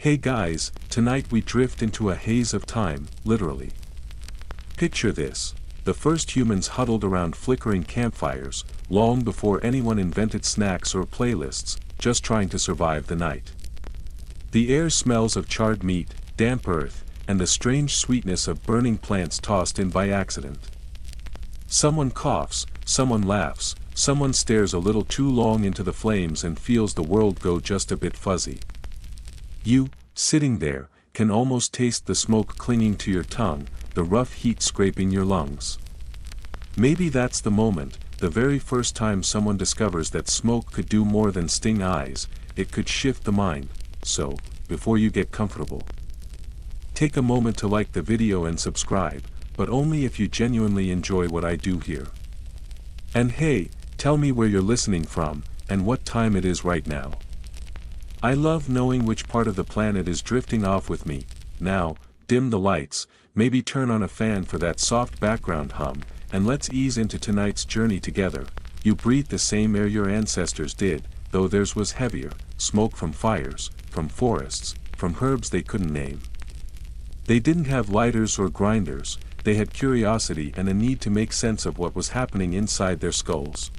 Hey guys, tonight we drift into a haze of time, literally. Picture this: the first humans huddled around flickering campfires, long before anyone invented snacks or playlists, just trying to survive the night. The air smells of charred meat, damp earth, and the strange sweetness of burning plants tossed in by accident. Someone coughs, someone laughs, someone stares a little too long into the flames and feels the world go just a bit fuzzy. You, sitting there, can almost taste the smoke clinging to your tongue, the rough heat scraping your lungs. Maybe that's the moment, the very first time someone discovers that smoke could do more than sting eyes, it could shift the mind. So, before you get comfortable, take a moment to like the video and subscribe, but only if you genuinely enjoy what I do here. And hey, tell me where you're listening from, and what time it is right now. I love knowing which part of the planet is drifting off with me. Now, dim the lights, maybe turn on a fan for that soft background hum, and let's ease into tonight's journey together. You breathe the same air your ancestors did, though theirs was heavier, smoke from fires, from forests, from herbs they couldn't name. They didn't have lighters or grinders, they had curiosity and a need to make sense of what was happening inside their skulls.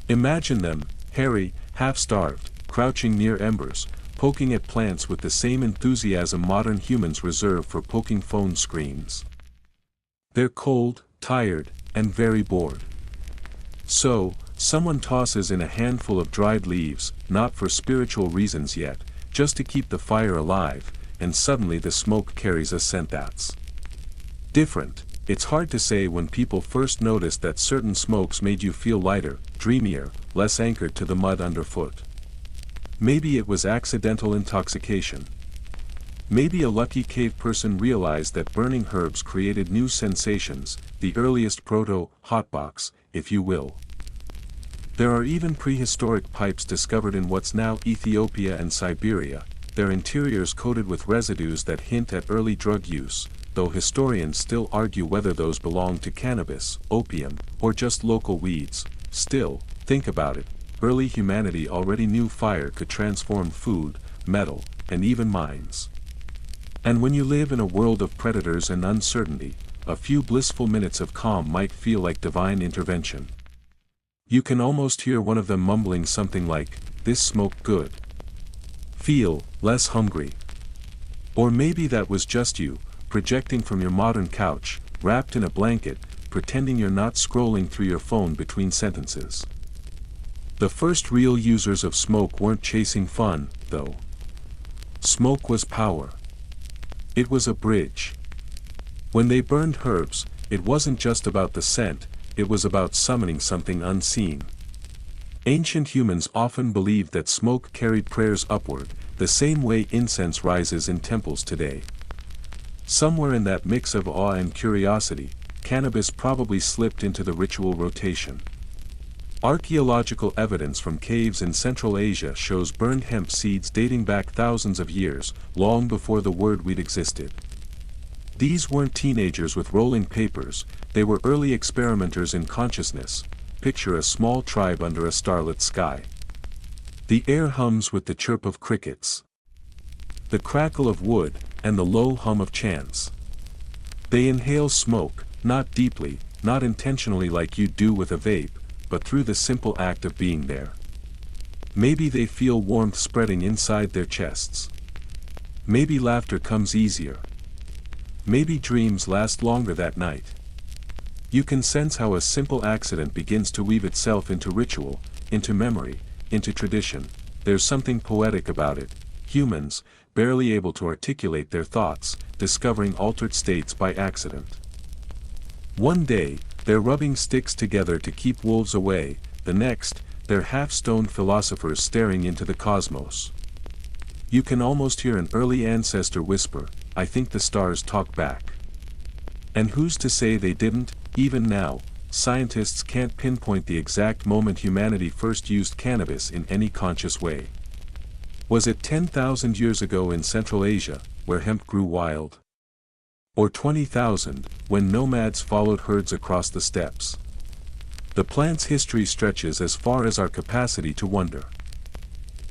Imagine them, hairy, half-starved, crouching near embers, poking at plants with the same enthusiasm modern humans reserve for poking phone screens. They're cold, tired, and very bored. So, someone tosses in a handful of dried leaves, not for spiritual reasons yet, just to keep the fire alive, and suddenly the smoke carries a scent that's different. It's hard to say when people first noticed that certain smokes made you feel lighter, dreamier, less anchored to the mud underfoot. Maybe it was accidental intoxication. Maybe a lucky cave person realized that burning herbs created new sensations, the earliest proto-hotbox, if you will. There are even prehistoric pipes discovered in what's now Ethiopia and Siberia, their interiors coated with residues that hint at early drug use, though historians still argue whether those belong to cannabis, opium, or just local weeds. Still, think about it. Early humanity already knew fire could transform food, metal, and even minds. And when you live in a world of predators and uncertainty, a few blissful minutes of calm might feel like divine intervention. You can almost hear one of them mumbling something like, "This smoked good. Feel less hungry." Or maybe that was just you, projecting from your modern couch, wrapped in a blanket, pretending you're not scrolling through your phone between sentences. The first real users of smoke weren't chasing fun, though. Smoke was power. It was a bridge. When they burned herbs, it wasn't just about the scent, it was about summoning something unseen. Ancient humans often believed that smoke carried prayers upward, the same way incense rises in temples today. Somewhere in that mix of awe and curiosity, cannabis probably slipped into the ritual rotation. Archaeological evidence from caves in Central Asia shows burned hemp seeds dating back thousands of years, long before the word weed existed. These weren't teenagers with rolling papers, they were early experimenters in consciousness. Picture a small tribe under a starlit sky. The air hums with the chirp of crickets, the crackle of wood, and the low hum of chants. They inhale smoke, not deeply, not intentionally like you do with a vape, but through the simple act of being there. Maybe they feel warmth spreading inside their chests. Maybe laughter comes easier. Maybe dreams last longer that night. You can sense how a simple accident begins to weave itself into ritual, into memory, into tradition. There's something poetic about it. Humans, barely able to articulate their thoughts, discovering altered states by accident. One day, they're rubbing sticks together to keep wolves away, the next, they're half-stoned philosophers staring into the cosmos. You can almost hear an early ancestor whisper, "I think the stars talk back." And who's to say they didn't? Even now, scientists can't pinpoint the exact moment humanity first used cannabis in any conscious way. Was it 10,000 years ago in Central Asia, where hemp grew wild? Or 20,000, when nomads followed herds across the steppes? The plant's history stretches as far as our capacity to wonder.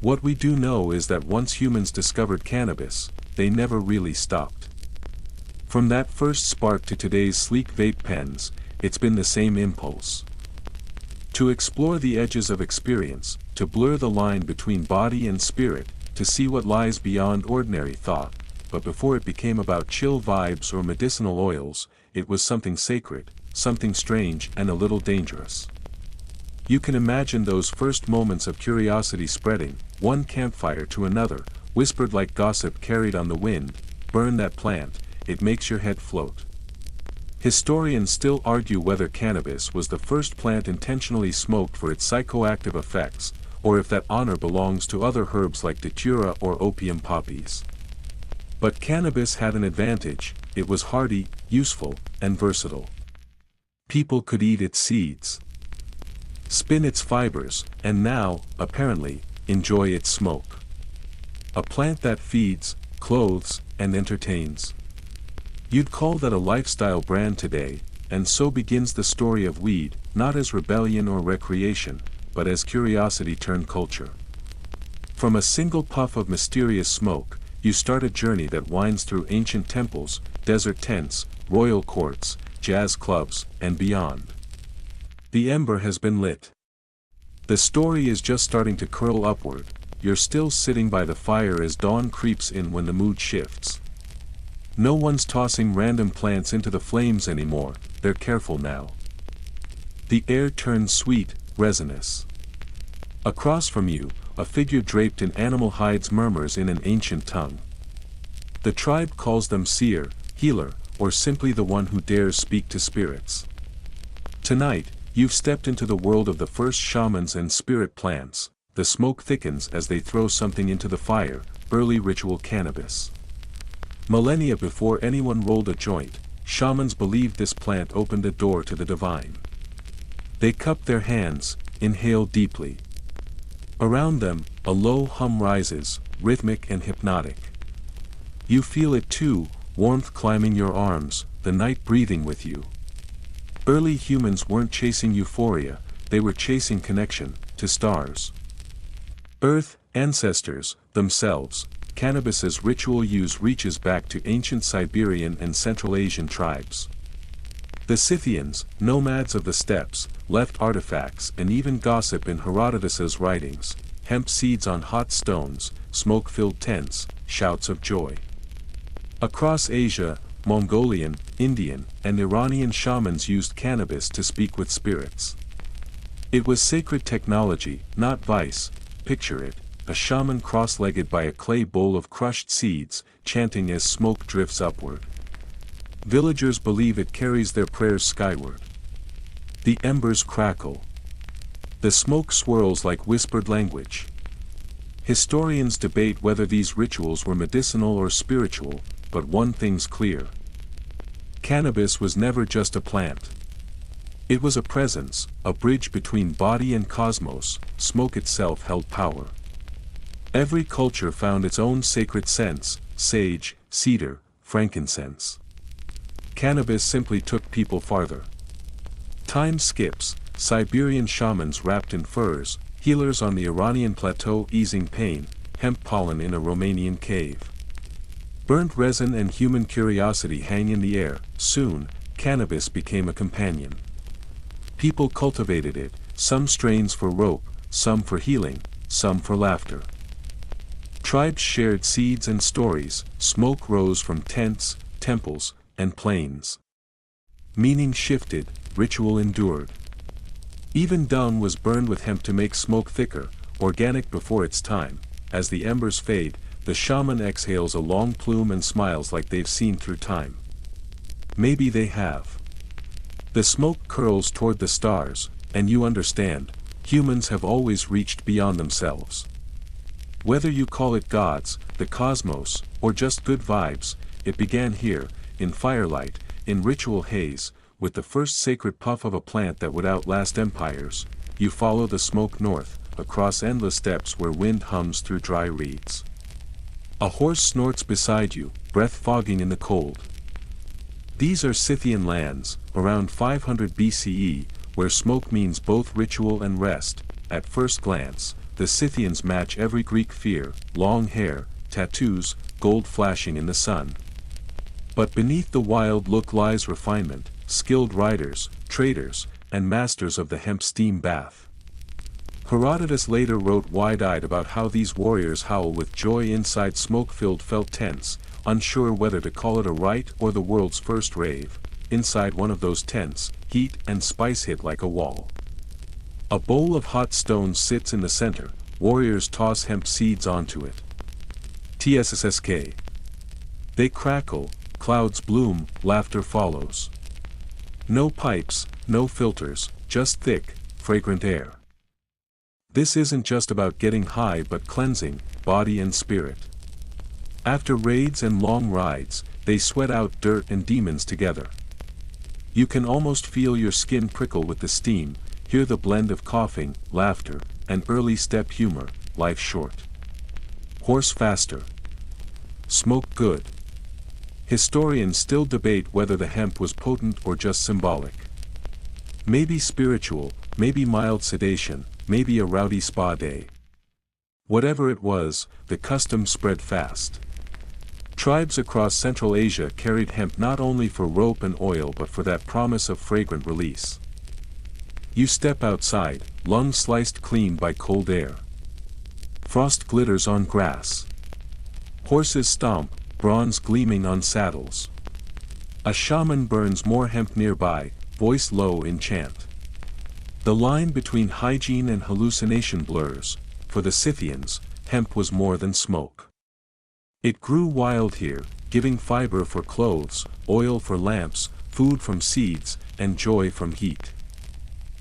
What we do know is that once humans discovered cannabis, they never really stopped. From that first spark to today's sleek vape pens, it's been the same impulse. To explore the edges of experience, to blur the line between body and spirit, to see what lies beyond ordinary thought. But before it became about chill vibes or medicinal oils, it was something sacred, something strange and a little dangerous. You can imagine those first moments of curiosity spreading, one campfire to another, whispered like gossip carried on the wind. Burn that plant, it makes your head float. Historians still argue whether cannabis was the first plant intentionally smoked for its psychoactive effects, or if that honor belongs to other herbs like datura or opium poppies. But cannabis had an advantage: it was hardy, useful, and versatile. People could eat its seeds, spin its fibers, and now, apparently, enjoy its smoke. A plant that feeds, clothes, and entertains. You'd call that a lifestyle brand today, and so begins the story of weed, not as rebellion or recreation, but as curiosity turned culture. From a single puff of mysterious smoke, you start a journey that winds through ancient temples, desert tents, royal courts, jazz clubs, and beyond. The ember has been lit. The story is just starting to curl upward. You're still sitting by the fire as dawn creeps in when the mood shifts. No one's tossing random plants into the flames anymore, they're careful now. The air turns sweet, resinous. Across from you, a figure draped in animal hides murmurs in an ancient tongue. The tribe calls them seer, healer, or simply the one who dares speak to spirits. Tonight, you've stepped into the world of the first shamans and spirit plants. The smoke thickens as they throw something into the fire: early ritual cannabis. Millennia before anyone rolled a joint, shamans believed this plant opened a door to the divine. They cupped their hands, inhaled deeply. Around them, a low hum rises, rhythmic and hypnotic. You feel it too, warmth climbing your arms, the night breathing with you. Early humans weren't chasing euphoria, they were chasing connection to stars. Earth, ancestors, themselves. Cannabis's ritual use reaches back to ancient Siberian and Central Asian tribes. The Scythians, nomads of the steppes, left artifacts and even gossip in Herodotus's writings: hemp seeds on hot stones, smoke-filled tents, shouts of joy. Across Asia, Mongolian, Indian, and Iranian shamans used cannabis to speak with spirits. It was sacred technology, not vice. Picture it: a shaman cross-legged by a clay bowl of crushed seeds, chanting as smoke drifts upward. Villagers believe it carries their prayers skyward. The embers crackle. The smoke swirls like whispered language. Historians debate whether these rituals were medicinal or spiritual, but one thing's clear. Cannabis was never just a plant. It was a presence, a bridge between body and cosmos. Smoke itself held power. Every culture found its own sacred scents: sage, cedar, frankincense. Cannabis simply took people farther. Time skips: Siberian shamans wrapped in furs, healers on the Iranian plateau easing pain, hemp pollen in a Romanian cave. Burnt resin and human curiosity hang in the air. Soon, cannabis became a companion. People cultivated it, some strains for rope, some for healing, some for laughter. Tribes shared seeds and stories. Smoke rose from tents, temples, and plains. Meaning shifted, ritual endured. Even dung was burned with hemp to make smoke thicker, organic before its time. As the embers fade, the shaman exhales a long plume and smiles like they've seen through time. Maybe they have. The smoke curls toward the stars, and you understand, humans have always reached beyond themselves. Whether you call it gods, the cosmos, or just good vibes, it began here, in firelight, in ritual haze, with the first sacred puff of a plant that would outlast empires. You follow the smoke north, across endless steppes where wind hums through dry reeds. A horse snorts beside you, breath fogging in the cold. These are Scythian lands, around 500 BCE, where smoke means both ritual and rest. At first glance, the Scythians match every Greek fear: long hair, tattoos, gold flashing in the sun. But beneath the wild look lies refinement, skilled riders, traders, and masters of the hemp steam bath. Herodotus later wrote wide-eyed about how these warriors howl with joy inside smoke-filled felt tents, unsure whether to call it a rite or the world's first rave. Inside one of those tents, heat and spice hit like a wall. A bowl of hot stones sits in the center, warriors toss hemp seeds onto it. TSSK. They crackle, clouds bloom, laughter follows. No pipes, no filters, just thick, fragrant air. This isn't just about getting high but cleansing, body and spirit. After raids and long rides, they sweat out dirt and demons together. You can almost feel your skin prickle with the steam, hear the blend of coughing, laughter, and early step humor. Life short. Horse faster. Smoke good. Historians still debate whether the hemp was potent or just symbolic. Maybe spiritual, maybe mild sedation, maybe a rowdy spa day. Whatever it was, the custom spread fast. Tribes across Central Asia carried hemp not only for rope and oil but for that promise of fragrant release. You step outside, lungs sliced clean by cold air. Frost glitters on grass. Horses stomp, bronze gleaming on saddles. A shaman burns more hemp nearby, voice low in chant. The line between hygiene and hallucination blurs. For the Scythians, hemp was more than smoke. It grew wild here, giving fiber for clothes, oil for lamps, food from seeds, and joy from heat.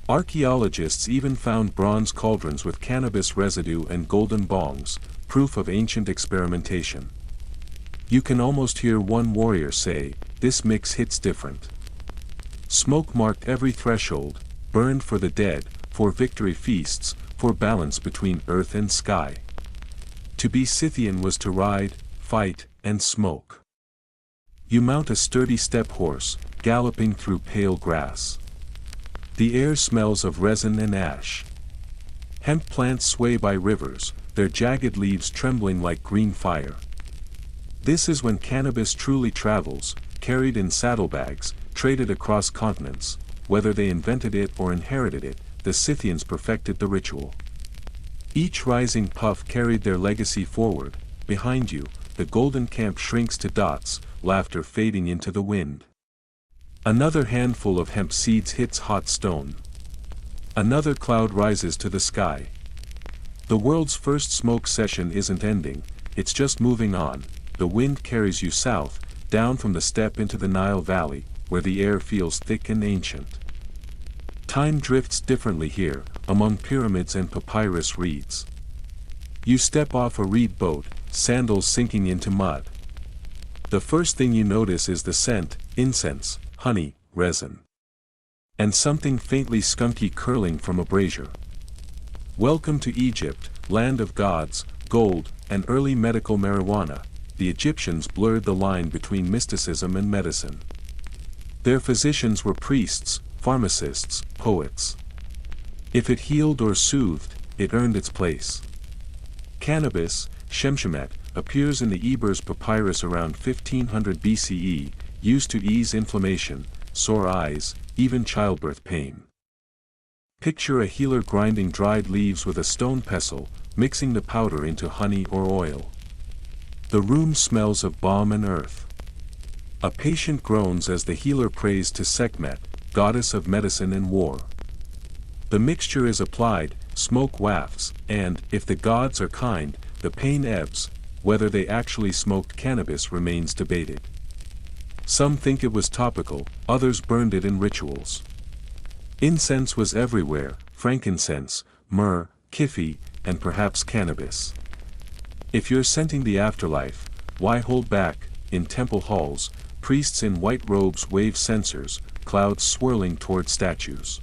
Archaeologists even found bronze cauldrons with cannabis residue and golden bongs, proof of ancient experimentation. You can almost hear one warrior say, "This mix hits different." Smoke marked every threshold, burned for the dead, for victory feasts, for balance between earth and sky. To be Scythian was to ride, fight, and smoke. You mount a sturdy steppe horse, galloping through pale grass. The air smells of resin and ash. Hemp plants sway by rivers, their jagged leaves trembling like green fire. This is when cannabis truly travels, carried in saddlebags, traded across continents. Whether they invented it or inherited it, the Scythians perfected the ritual. Each rising puff carried their legacy forward. Behind you, the golden camp shrinks to dots, laughter fading into the wind. Another handful of hemp seeds hits hot stone. Another cloud rises to the sky. The world's first smoke session isn't ending, it's just moving on. The wind carries you south, down from the steppe into the Nile Valley, where the air feels thick and ancient. Time drifts differently here, among pyramids and papyrus reeds. You step off a reed boat, sandals sinking into mud. The first thing you notice is the scent: incense, honey, resin. And something faintly skunky curling from a brazier. Welcome to Egypt, land of gods, gold, and early medical marijuana. The Egyptians blurred the line between mysticism and medicine. Their physicians were priests, pharmacists, poets. If it healed or soothed, it earned its place. Cannabis, Shemshemet, appears in the Ebers papyrus around 1500 BCE, used to ease inflammation, sore eyes, even childbirth pain. Picture a healer grinding dried leaves with a stone pestle, mixing the powder into honey or oil. The room smells of balm and earth. A patient groans as the healer prays to Sekhmet, goddess of medicine and war. The mixture is applied, smoke wafts, and, if the gods are kind, the pain ebbs. Whether they actually smoked cannabis remains debated. Some think it was topical, others burned it in rituals. Incense was everywhere: frankincense, myrrh, kifi, and perhaps cannabis. If you're scenting the afterlife, why hold back? In temple halls, priests in white robes wave censers, clouds swirling toward statues.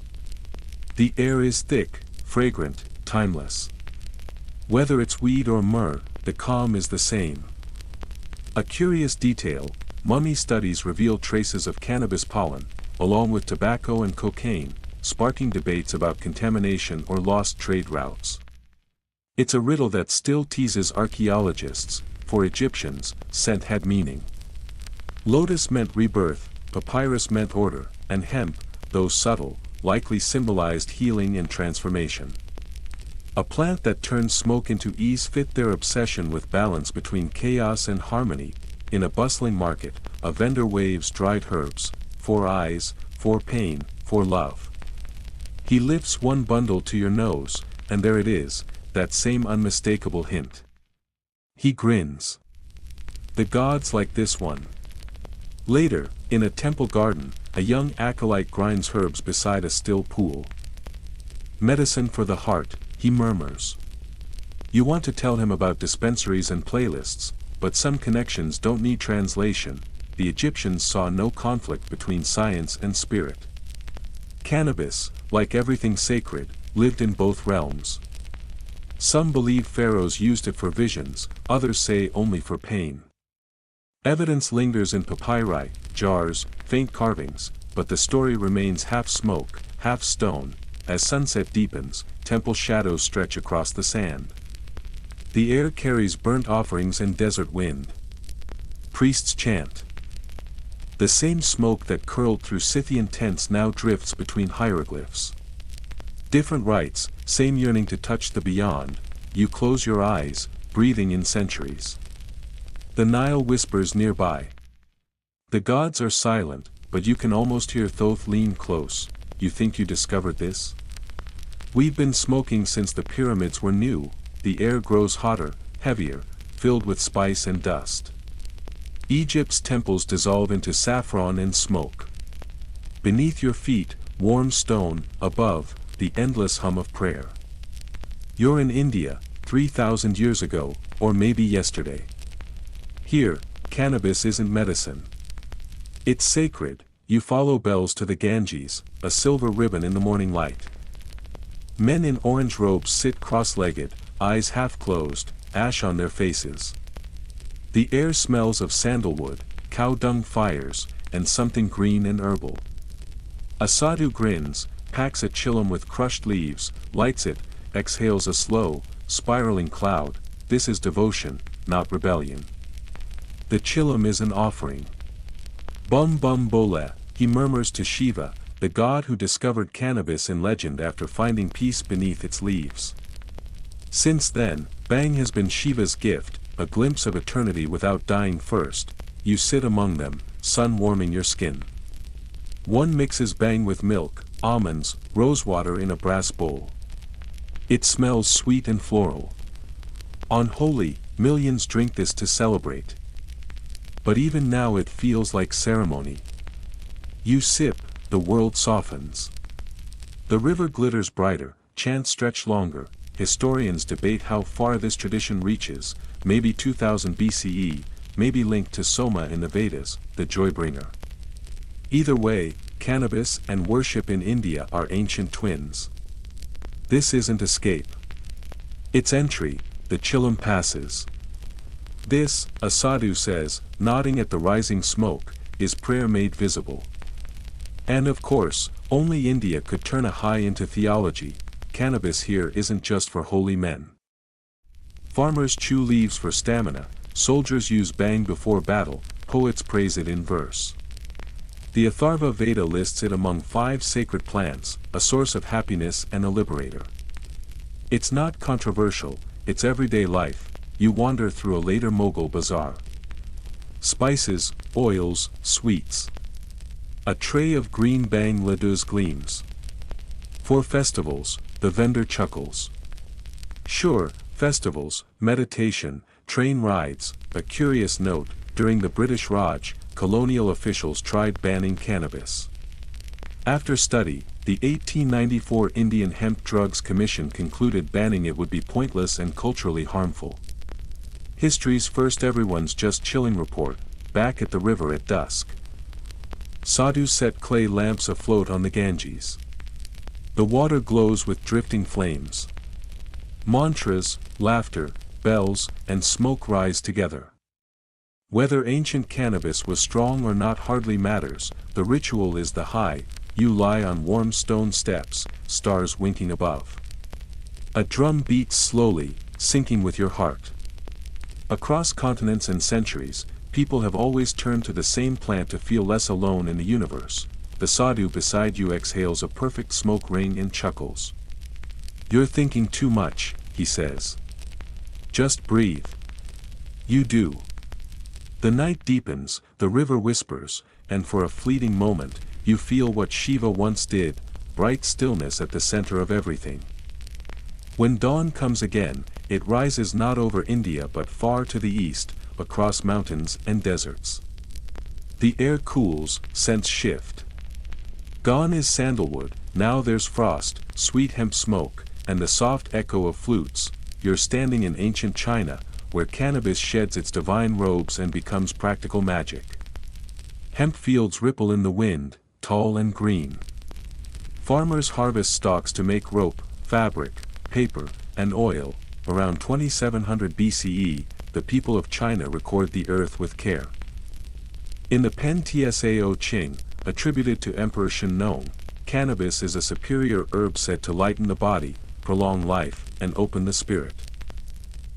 The air is thick, fragrant, timeless. Whether it's weed or myrrh, the calm is the same. A curious detail: mummy studies reveal traces of cannabis pollen, along with tobacco and cocaine, sparking debates about contamination or lost trade routes. It's a riddle that still teases archaeologists. For Egyptians, scent had meaning. Lotus meant rebirth, papyrus meant order, and hemp, though subtle, likely symbolized healing and transformation. A plant that turns smoke into ease fit their obsession with balance between chaos and harmony. In a bustling market, a vendor waves dried herbs, for eyes, for pain, for love. He lifts one bundle to your nose, and there it is, that same unmistakable hint. He grins. The gods like this one. Later, in a temple garden, a young acolyte grinds herbs beside a still pool. Medicine for the heart, he murmurs. You want to tell him about dispensaries and playlists, but some connections don't need translation. The Egyptians saw no conflict between science and spirit. Cannabis, like everything sacred, lived in both realms. Some believe pharaohs used it for visions, others say only for pain. Evidence lingers in papyri, jars, faint carvings, but the story remains half smoke, half stone. As sunset deepens, temple shadows stretch across the sand. The air carries burnt offerings and desert wind. Priests chant. The same smoke that curled through Scythian tents now drifts between hieroglyphs. Different rites, same yearning to touch the beyond. You close your eyes, breathing in centuries. The Nile whispers nearby. The gods are silent, but you can almost hear Thoth lean close. You think you discovered this? We've been smoking since the pyramids were new. The air grows hotter, heavier, filled with spice and dust. Egypt's temples dissolve into saffron and smoke. Beneath your feet, warm stone, above, the endless hum of prayer. You're in India, 3,000 years ago, or maybe yesterday. Here, cannabis isn't medicine. It's sacred. You follow bells to the Ganges, a silver ribbon in the morning light. Men in orange robes sit cross-legged, eyes half closed, ash on their faces. The air smells of sandalwood, cow dung fires, and something green and herbal. A sadhu grins, packs a chillum with crushed leaves, lights it, exhales a slow, spiraling cloud. This is devotion, not rebellion. The chillum is an offering. Bum bum bole, he murmurs to Shiva, the god who discovered cannabis in legend after finding peace beneath its leaves. Since then, Bang has been Shiva's gift, a glimpse of eternity without dying first. You sit among them, sun warming your skin. One mixes Bang with milk, almonds, rosewater in a brass bowl. It smells sweet and floral. On Holi, millions drink this to celebrate. But even now it feels like ceremony. You sip, the world softens. The river glitters brighter, chants stretch longer. Historians debate how far this tradition reaches, maybe 2000 BCE, maybe linked to Soma in the Vedas, the joy-bringer. Either way, cannabis and worship in India are ancient twins. This isn't escape. It's entry, the chillum passes. This, a sadhu says, nodding at the rising smoke, is prayer made visible. And of course, only India could turn a high into theology. Cannabis here isn't just for holy men. Farmers chew leaves for stamina, soldiers use bang before battle, poets praise it in verse. The Atharva Veda lists it among 5 sacred plants, a source of happiness and a liberator. It's not controversial, it's everyday life. You wander through a later Mughal bazaar. Spices, oils, sweets. A tray of green bang laddus gleams. For festivals, the vendor chuckles. Sure, festivals, meditation, train rides. A curious note, during the British Raj, colonial officials tried banning cannabis. After study, the 1894 Indian Hemp Drugs Commission concluded banning it would be pointless and culturally harmful. History's first everyone's just chilling report, back at the river at dusk. Sadhus set clay lamps afloat on the Ganges. The water glows with drifting flames. Mantras, laughter, bells, and smoke rise together. Whether ancient cannabis was strong or not hardly matters, the ritual is the high. You lie on warm stone steps, stars winking above. A drum beats slowly, sinking with your heart. Across continents and centuries, people have always turned to the same plant to feel less alone in the universe. The sadhu beside you exhales a perfect smoke ring and chuckles. "You're thinking too much," he says. "Just breathe." You do. The night deepens, the river whispers, and for a fleeting moment, you feel what Shiva once did, bright stillness at the center of everything. When dawn comes again, it rises not over India but far to the east, across mountains and deserts. The air cools, scents shift. Gone is sandalwood, now there's frost, sweet hemp smoke, and the soft echo of flutes. You're standing in ancient China, where cannabis sheds its divine robes and becomes practical magic. Hemp fields ripple in the wind, tall and green. Farmers harvest stalks to make rope, fabric, paper, and oil. Around 2700 BCE, the people of China record the earth with care. In the Pen Tsao Ching, attributed to Emperor Shennong, cannabis is a superior herb said to lighten the body, prolong life, and open the spirit.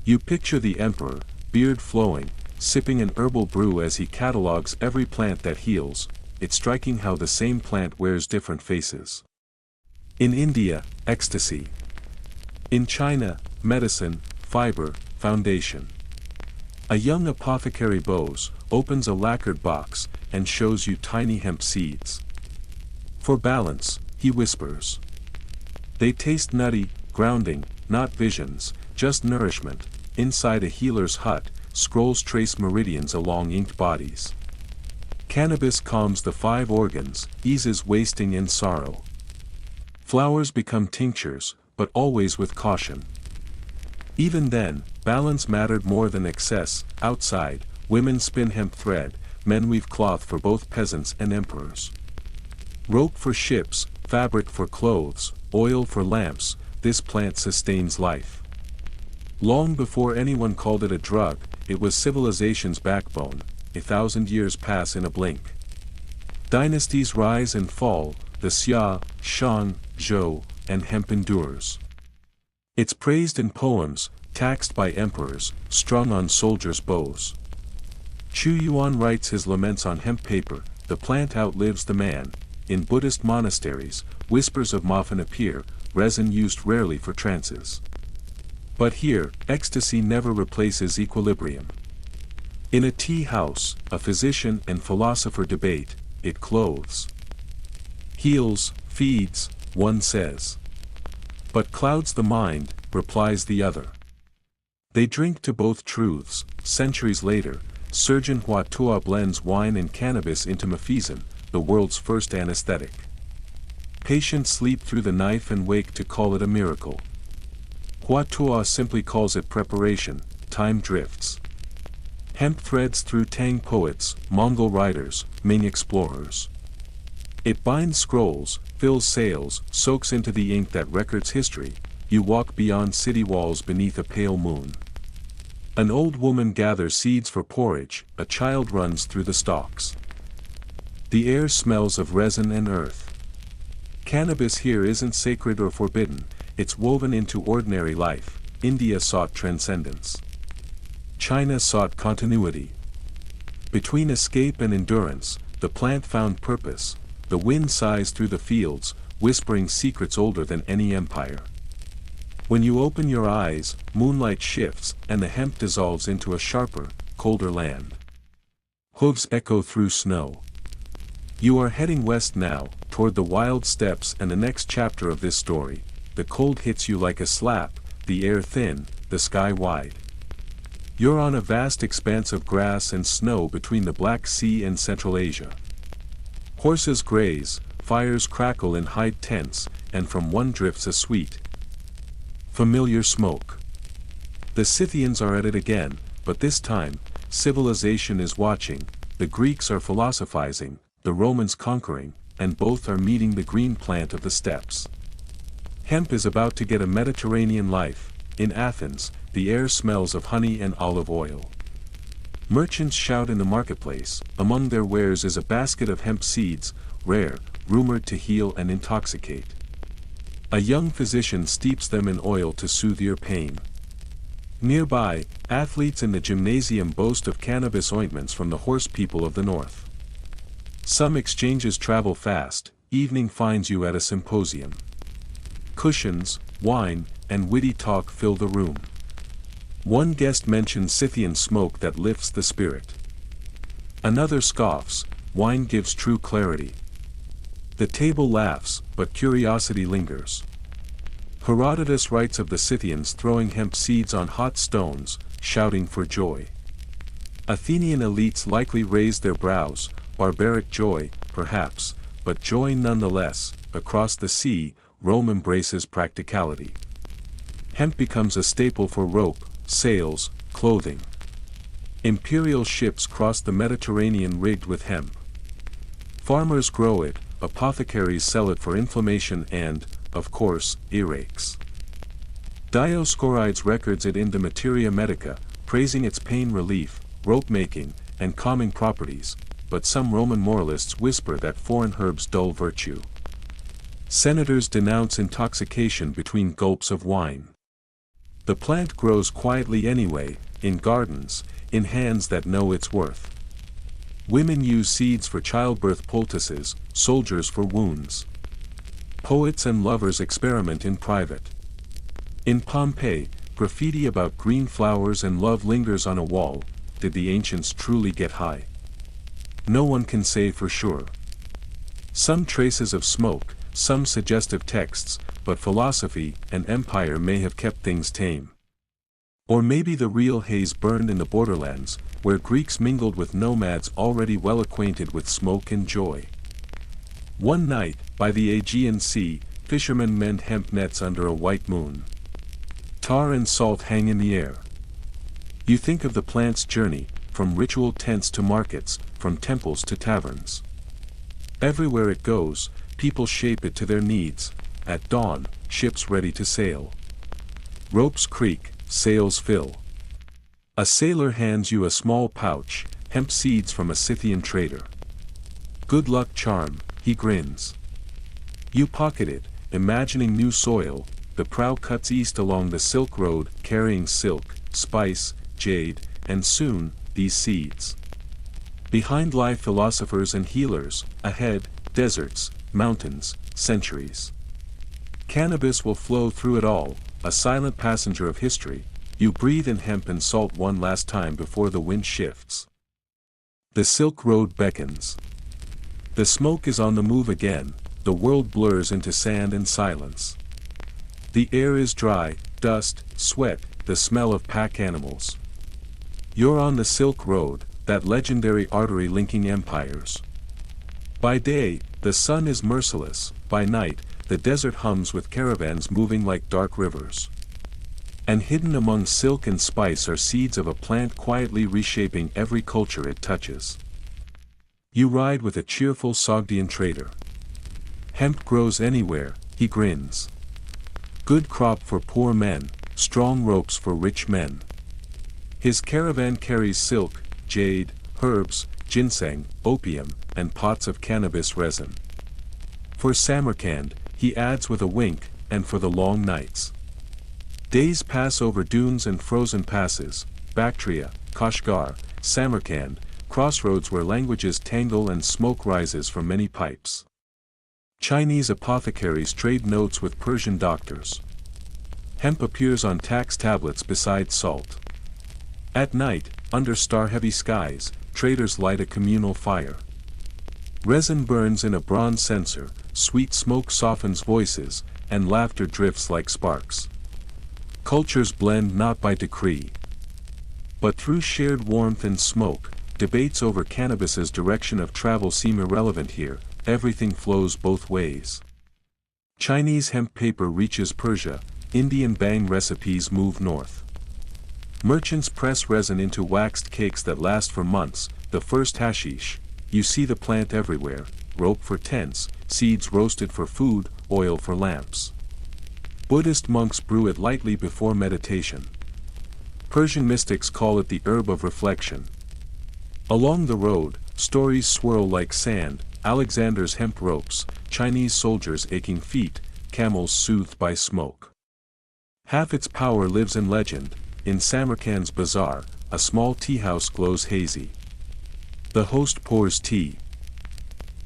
You picture the emperor, beard flowing, sipping an herbal brew as he catalogues every plant that heals. It's striking how the same plant wears different faces. In India, ecstasy. In China, medicine, fiber, foundation. A young apothecary bows, opens a lacquered box, and shows you tiny hemp seeds. For balance, he whispers. They taste nutty, grounding, not visions, just nourishment. Inside a healer's hut, scrolls trace meridians along inked bodies. Cannabis calms the 5 organs, eases wasting and sorrow. Flowers become tinctures, but always with caution. Even then, balance mattered more than excess. Outside, women spin hemp thread, men weave cloth for both peasants and emperors. Rope for ships, fabric for clothes, oil for lamps, this plant sustains life. Long before anyone called it a drug, it was civilization's backbone. 1,000 years pass in a blink. Dynasties rise and fall, the Xia, Shang, Zhou, and hemp endures. It's praised in poems, taxed by emperors, strung on soldiers' bows. Chu Yuan writes his laments on hemp paper. The plant outlives the man. In Buddhist monasteries, whispers of Mofen appear, resin used rarely for trances. But here, ecstasy never replaces equilibrium. In a tea house, a physician and philosopher debate. It clothes, heals, feeds, one says. But clouds the mind, replies the other. They drink to both truths. Centuries later, Surgeon Hua Tuo blends wine and cannabis into mafesin, the world's first anesthetic. Patients sleep through the knife and wake to call it a miracle. Hua Tuo simply calls it preparation. Time drifts. Hemp threads through Tang poets, Mongol writers, Ming explorers. It binds scrolls, fills sails, soaks into the ink that records history. You walk beyond city walls beneath a pale moon. An old woman gathers seeds for porridge, a child runs through the stalks. The air smells of resin and earth. Cannabis here isn't sacred or forbidden, it's woven into ordinary life. India sought transcendence. China sought continuity. Between escape and endurance, the plant found purpose. The wind sighs through the fields, whispering secrets older than any empire. When you open your eyes, moonlight shifts, and the hemp dissolves into a sharper, colder land. Hooves echo through snow. You are heading west now, toward the wild steppes and the next chapter of this story. The cold hits you like a slap, the air thin, the sky wide. You're on a vast expanse of grass and snow between the Black Sea and Central Asia. Horses graze, fires crackle in hide tents, and from one drifts a sweet, familiar smoke. The Scythians are at it again, but this time, civilization is watching. The Greeks are philosophizing, the Romans conquering, and both are meeting the green plant of the steppes. Hemp is about to get a Mediterranean life. In Athens, the air smells of honey and olive oil. Merchants shout in the marketplace. Among their wares is a basket of hemp seeds, rare, rumored to heal and intoxicate. A young physician steeps them in oil to soothe your pain. Nearby, athletes in the gymnasium boast of cannabis ointments from the horse people of the north. Some exchanges travel fast, evening finds you at a symposium. Cushions, wine, and witty talk fill the room. One guest mentions Scythian smoke that lifts the spirit. Another scoffs, wine gives true clarity. The table laughs, but curiosity lingers. Herodotus writes of the Scythians throwing hemp seeds on hot stones, shouting for joy. Athenian elites likely raised their brows, barbaric joy, perhaps, but joy nonetheless. Across the sea, Rome embraces practicality. Hemp becomes a staple for rope, sails, clothing. Imperial ships cross the Mediterranean rigged with hemp. Farmers grow it, apothecaries sell it for inflammation and, of course, earaches. Dioscorides records it in the Materia Medica, praising its pain relief, rope-making, and calming properties, but some Roman moralists whisper that foreign herbs dull virtue. Senators denounce intoxication between gulps of wine. The plant grows quietly anyway, in gardens, in hands that know its worth. Women use seeds for childbirth poultices, soldiers for wounds. Poets and lovers experiment in private. In Pompeii, graffiti about green flowers and love lingers on a wall. Did the ancients truly get high? No one can say for sure. Some traces of smoke, some suggestive texts, but philosophy and empire may have kept things tame. Or maybe the real haze burned in the borderlands, where Greeks mingled with nomads already well acquainted with smoke and joy. One night, by the Aegean Sea, fishermen mend hemp nets under a white moon. Tar and salt hang in the air. You think of the plant's journey, from ritual tents to markets, from temples to taverns. Everywhere it goes, people shape it to their needs. At dawn, ships ready to sail. Ropes creak, sails fill. A sailor hands you a small pouch, hemp seeds from a Scythian trader. Good luck charm, he grins. You pocket it, imagining new soil. The prow cuts east along the Silk Road, carrying silk, spice, jade, and soon, these seeds. Behind lie philosophers and healers, ahead, deserts, mountains, centuries. Cannabis will flow through it all, a silent passenger of history. You breathe in hemp and salt one last time before the wind shifts. The Silk Road beckons. The smoke is on the move again, the world blurs into sand and silence. The air is dry, dust, sweat, the smell of pack animals. You're on the Silk Road, that legendary artery linking empires. By day, the sun is merciless, by night, the desert hums with caravans moving like dark rivers. And hidden among silk and spice are seeds of a plant quietly reshaping every culture it touches. You ride with a cheerful Sogdian trader. Hemp grows anywhere, he grins. Good crop for poor men, strong ropes for rich men. His caravan carries silk, jade, herbs, ginseng, opium, and pots of cannabis resin. For Samarkand, he adds with a wink, and for the long nights. Days pass over dunes and frozen passes, Bactria, Kashgar, Samarkand, crossroads where languages tangle and smoke rises from many pipes. Chinese apothecaries trade notes with Persian doctors. Hemp appears on tax tablets beside salt. At night, under star-heavy skies, traders light a communal fire. Resin burns in a bronze censer, sweet smoke softens voices, and laughter drifts like sparks. Cultures blend not by decree, but through shared warmth and smoke. Debates over cannabis's direction of travel seem irrelevant here, everything flows both ways. Chinese hemp paper reaches Persia, Indian bang recipes move north. Merchants press resin into waxed cakes that last for months. The first hashish, you see the plant everywhere, rope for tents, seeds roasted for food, oil for lamps. Buddhist monks brew it lightly before meditation. Persian mystics call it the herb of reflection. Along the road, stories swirl like sand, Alexander's hemp ropes, Chinese soldiers' aching feet, camels soothed by smoke. Half its power lives in legend, in Samarkand's bazaar, a small tea house glows hazy. The host pours tea,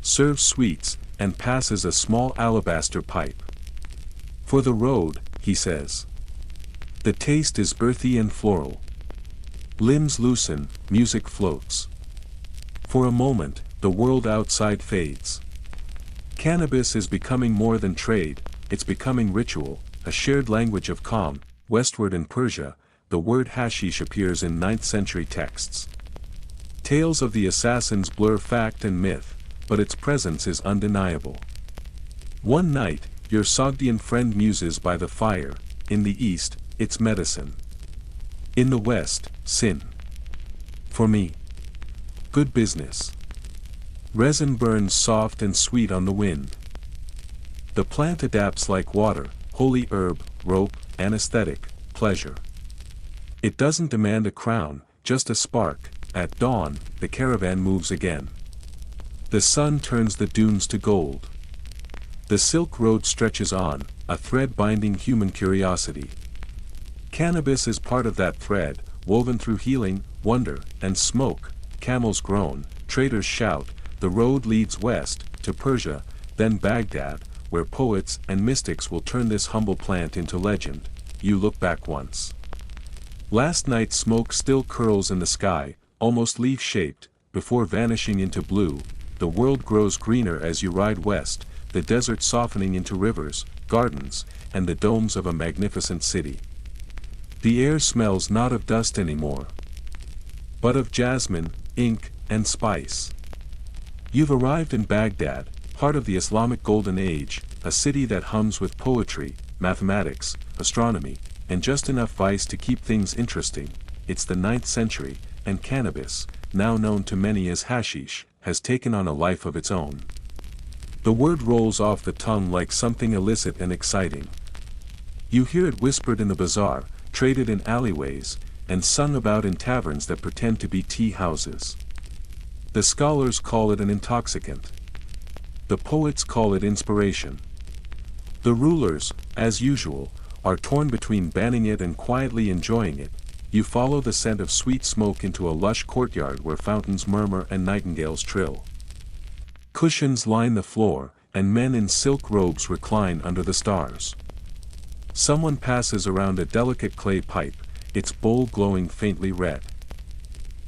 serves sweets, and passes a small alabaster pipe. For the road, he says. The taste is earthy and floral. Limbs loosen, music floats. For a moment, the world outside fades. Cannabis is becoming more than trade, it's becoming ritual, a shared language of calm. Westward in Persia, the word hashish appears in 9th century texts. Tales of the assassins blur fact and myth, but its presence is undeniable. One night, your Sogdian friend muses by the fire. In the east, it's medicine. In the west, sin. For me, good business. Resin burns soft and sweet on the wind. The plant adapts like water, holy herb, rope, anesthetic, pleasure. It doesn't demand a crown, just a spark. At dawn, the caravan moves again. The sun turns the dunes to gold. The Silk Road stretches on, a thread binding human curiosity. Cannabis is part of that thread, woven through healing, wonder, and smoke. Camels groan, traders shout, the road leads west, to Persia, then Baghdad, where poets and mystics will turn this humble plant into legend. You look back once. Last night's smoke still curls in the sky, almost leaf-shaped, before vanishing into blue. The world grows greener as you ride west, the desert softening into rivers, gardens, and the domes of a magnificent city. The air smells not of dust anymore, but of jasmine, ink, and spice. You've arrived in Baghdad, part of the Islamic Golden Age, a city that hums with poetry, mathematics, astronomy, and just enough vice to keep things interesting. It's the 9th century, and cannabis, now known to many as hashish, has taken on a life of its own. The word rolls off the tongue like something illicit and exciting. You hear it whispered in the bazaar, traded in alleyways, and sung about in taverns that pretend to be tea houses. The scholars call it an intoxicant. The poets call it inspiration. The rulers, as usual, are torn between banning it and quietly enjoying it. You follow the scent of sweet smoke into a lush courtyard where fountains murmur and nightingales trill. Cushions line the floor, and men in silk robes recline under the stars. Someone passes around a delicate clay pipe, its bowl glowing faintly red.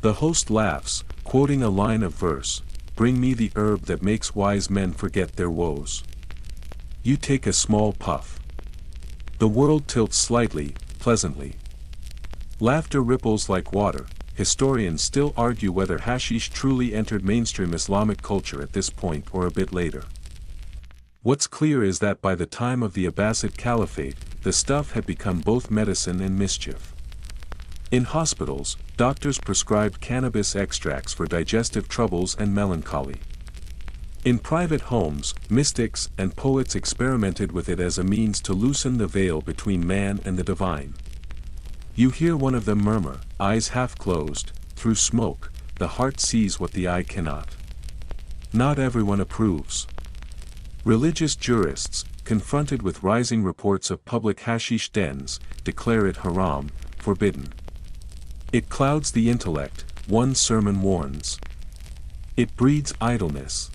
The host laughs, quoting a line of verse, "Bring me the herb that makes wise men forget their woes." You take a small puff. The world tilts slightly, pleasantly. Laughter ripples like water. Historians still argue whether hashish truly entered mainstream Islamic culture at this point or a bit later. What's clear is that by the time of the Abbasid Caliphate, the stuff had become both medicine and mischief. In hospitals, doctors prescribed cannabis extracts for digestive troubles and melancholy. In private homes, mystics and poets experimented with it as a means to loosen the veil between man and the divine. You hear one of them murmur, eyes half closed, "Through smoke, the heart sees what the eye cannot." Not everyone approves. Religious jurists, confronted with rising reports of public hashish dens, declare it haram, forbidden. It clouds the intellect, one sermon warns. It breeds idleness.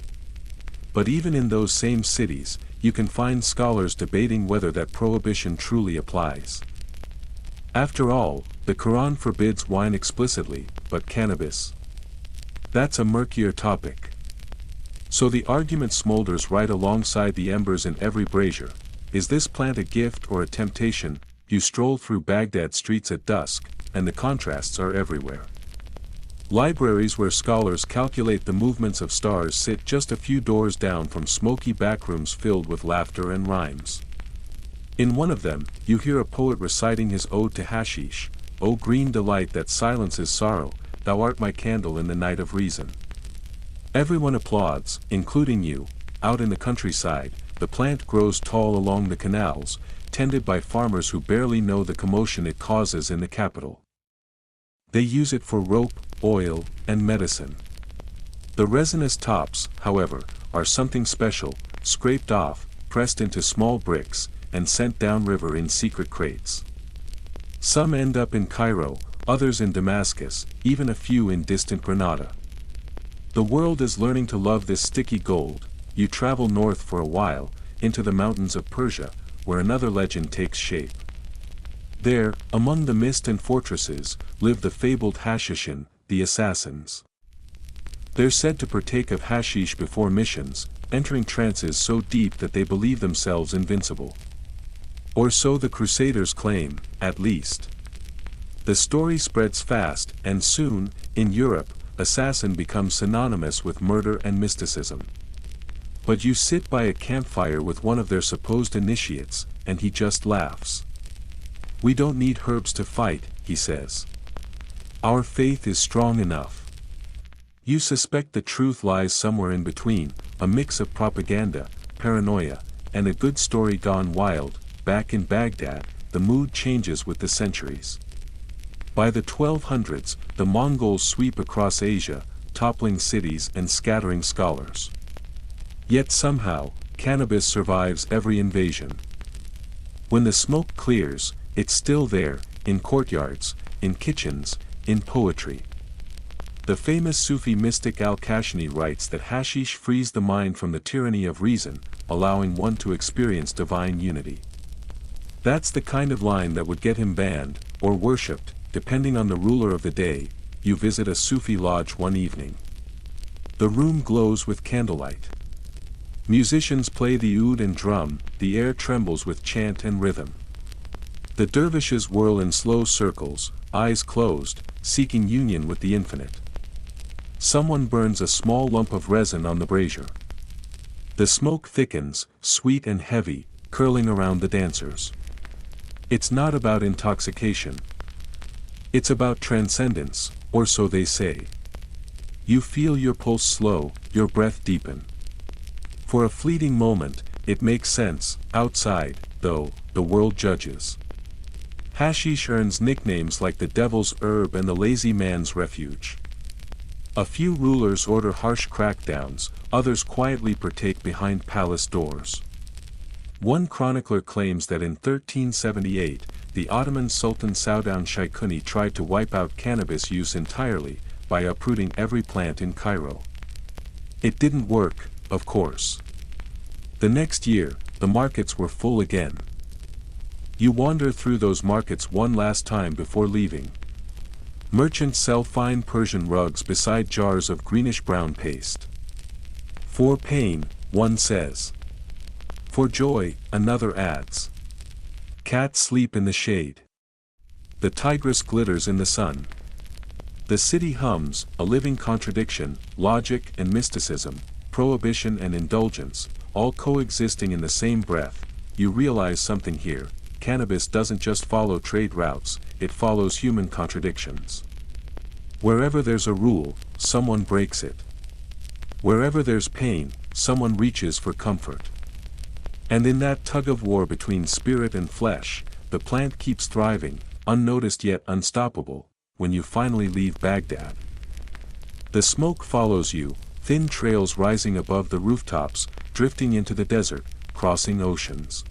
But even in those same cities, you can find scholars debating whether that prohibition truly applies. After all, the Quran forbids wine explicitly, but cannabis? That's a murkier topic. So the argument smolders right alongside the embers in every brazier. Is this plant a gift or a temptation? You stroll through Baghdad streets at dusk, and the contrasts are everywhere. Libraries where scholars calculate the movements of stars sit just a few doors down from smoky backrooms filled with laughter and rhymes. In one of them, you hear a poet reciting his ode to hashish, "O green delight that silences sorrow, thou art my candle in the night of reason." Everyone applauds, including you. Out in the countryside, the plant grows tall along the canals, tended by farmers who barely know the commotion it causes in the capital. They use it for rope, oil, and medicine. The resinous tops, however, are something special, scraped off, pressed into small bricks, and sent downriver in secret crates. Some end up in Cairo, others in Damascus, even a few in distant Granada. The world is learning to love this sticky gold. You travel north for a while, into the mountains of Persia, where another legend takes shape. There, among the mist and fortresses, live the fabled Hashishin, the assassins. They're said to partake of hashish before missions, entering trances so deep that they believe themselves invincible. Or so the Crusaders claim, at least. The story spreads fast, and soon, in Europe, assassin becomes synonymous with murder and mysticism. But you sit by a campfire with one of their supposed initiates, and he just laughs. "We don't need herbs to fight," he says. "Our faith is strong enough." You suspect the truth lies somewhere in between, a mix of propaganda, paranoia, and a good story gone wild. Back in Baghdad, the mood changes with the centuries. By the 1200s, the Mongols sweep across Asia, toppling cities and scattering scholars. Yet somehow, cannabis survives every invasion. When the smoke clears, it's still there, in courtyards, in kitchens, in poetry. The famous Sufi mystic Al-Kashani writes that hashish frees the mind from the tyranny of reason, allowing one to experience divine unity. That's the kind of line that would get him banned, or worshipped, depending on the ruler of the day. You visit a Sufi lodge one evening. The room glows with candlelight. Musicians play the oud and drum, the air trembles with chant and rhythm. The dervishes whirl in slow circles, eyes closed, seeking union with the infinite. Someone burns a small lump of resin on the brazier. The smoke thickens, sweet and heavy, curling around the dancers. It's not about intoxication. It's about transcendence, or so they say. You feel your pulse slow, your breath deepen. For a fleeting moment, it makes sense. Outside, though, the world judges. Hashish earns nicknames like the devil's herb and the lazy man's refuge. A few rulers order harsh crackdowns, others quietly partake behind palace doors. One chronicler claims that in 1378, the Ottoman Sultan Saudan Shaikuni tried to wipe out cannabis use entirely, by uprooting every plant in Cairo. It didn't work, of course. The next year, the markets were full again. You wander through those markets one last time before leaving. Merchants sell fine Persian rugs beside jars of greenish-brown paste. For pain, one says. For joy, another adds. Cats sleep in the shade. The tigress glitters in the sun. The city hums, a living contradiction, logic and mysticism, prohibition and indulgence, all coexisting in the same breath. You realize something here. Cannabis doesn't just follow trade routes, it follows human contradictions. Wherever there's a rule, someone breaks it. Wherever there's pain, someone reaches for comfort. And in that tug-of-war between spirit and flesh, the plant keeps thriving, unnoticed yet unstoppable, when you finally leave Baghdad. The smoke follows you, thin trails rising above the rooftops, drifting into the desert, crossing oceans.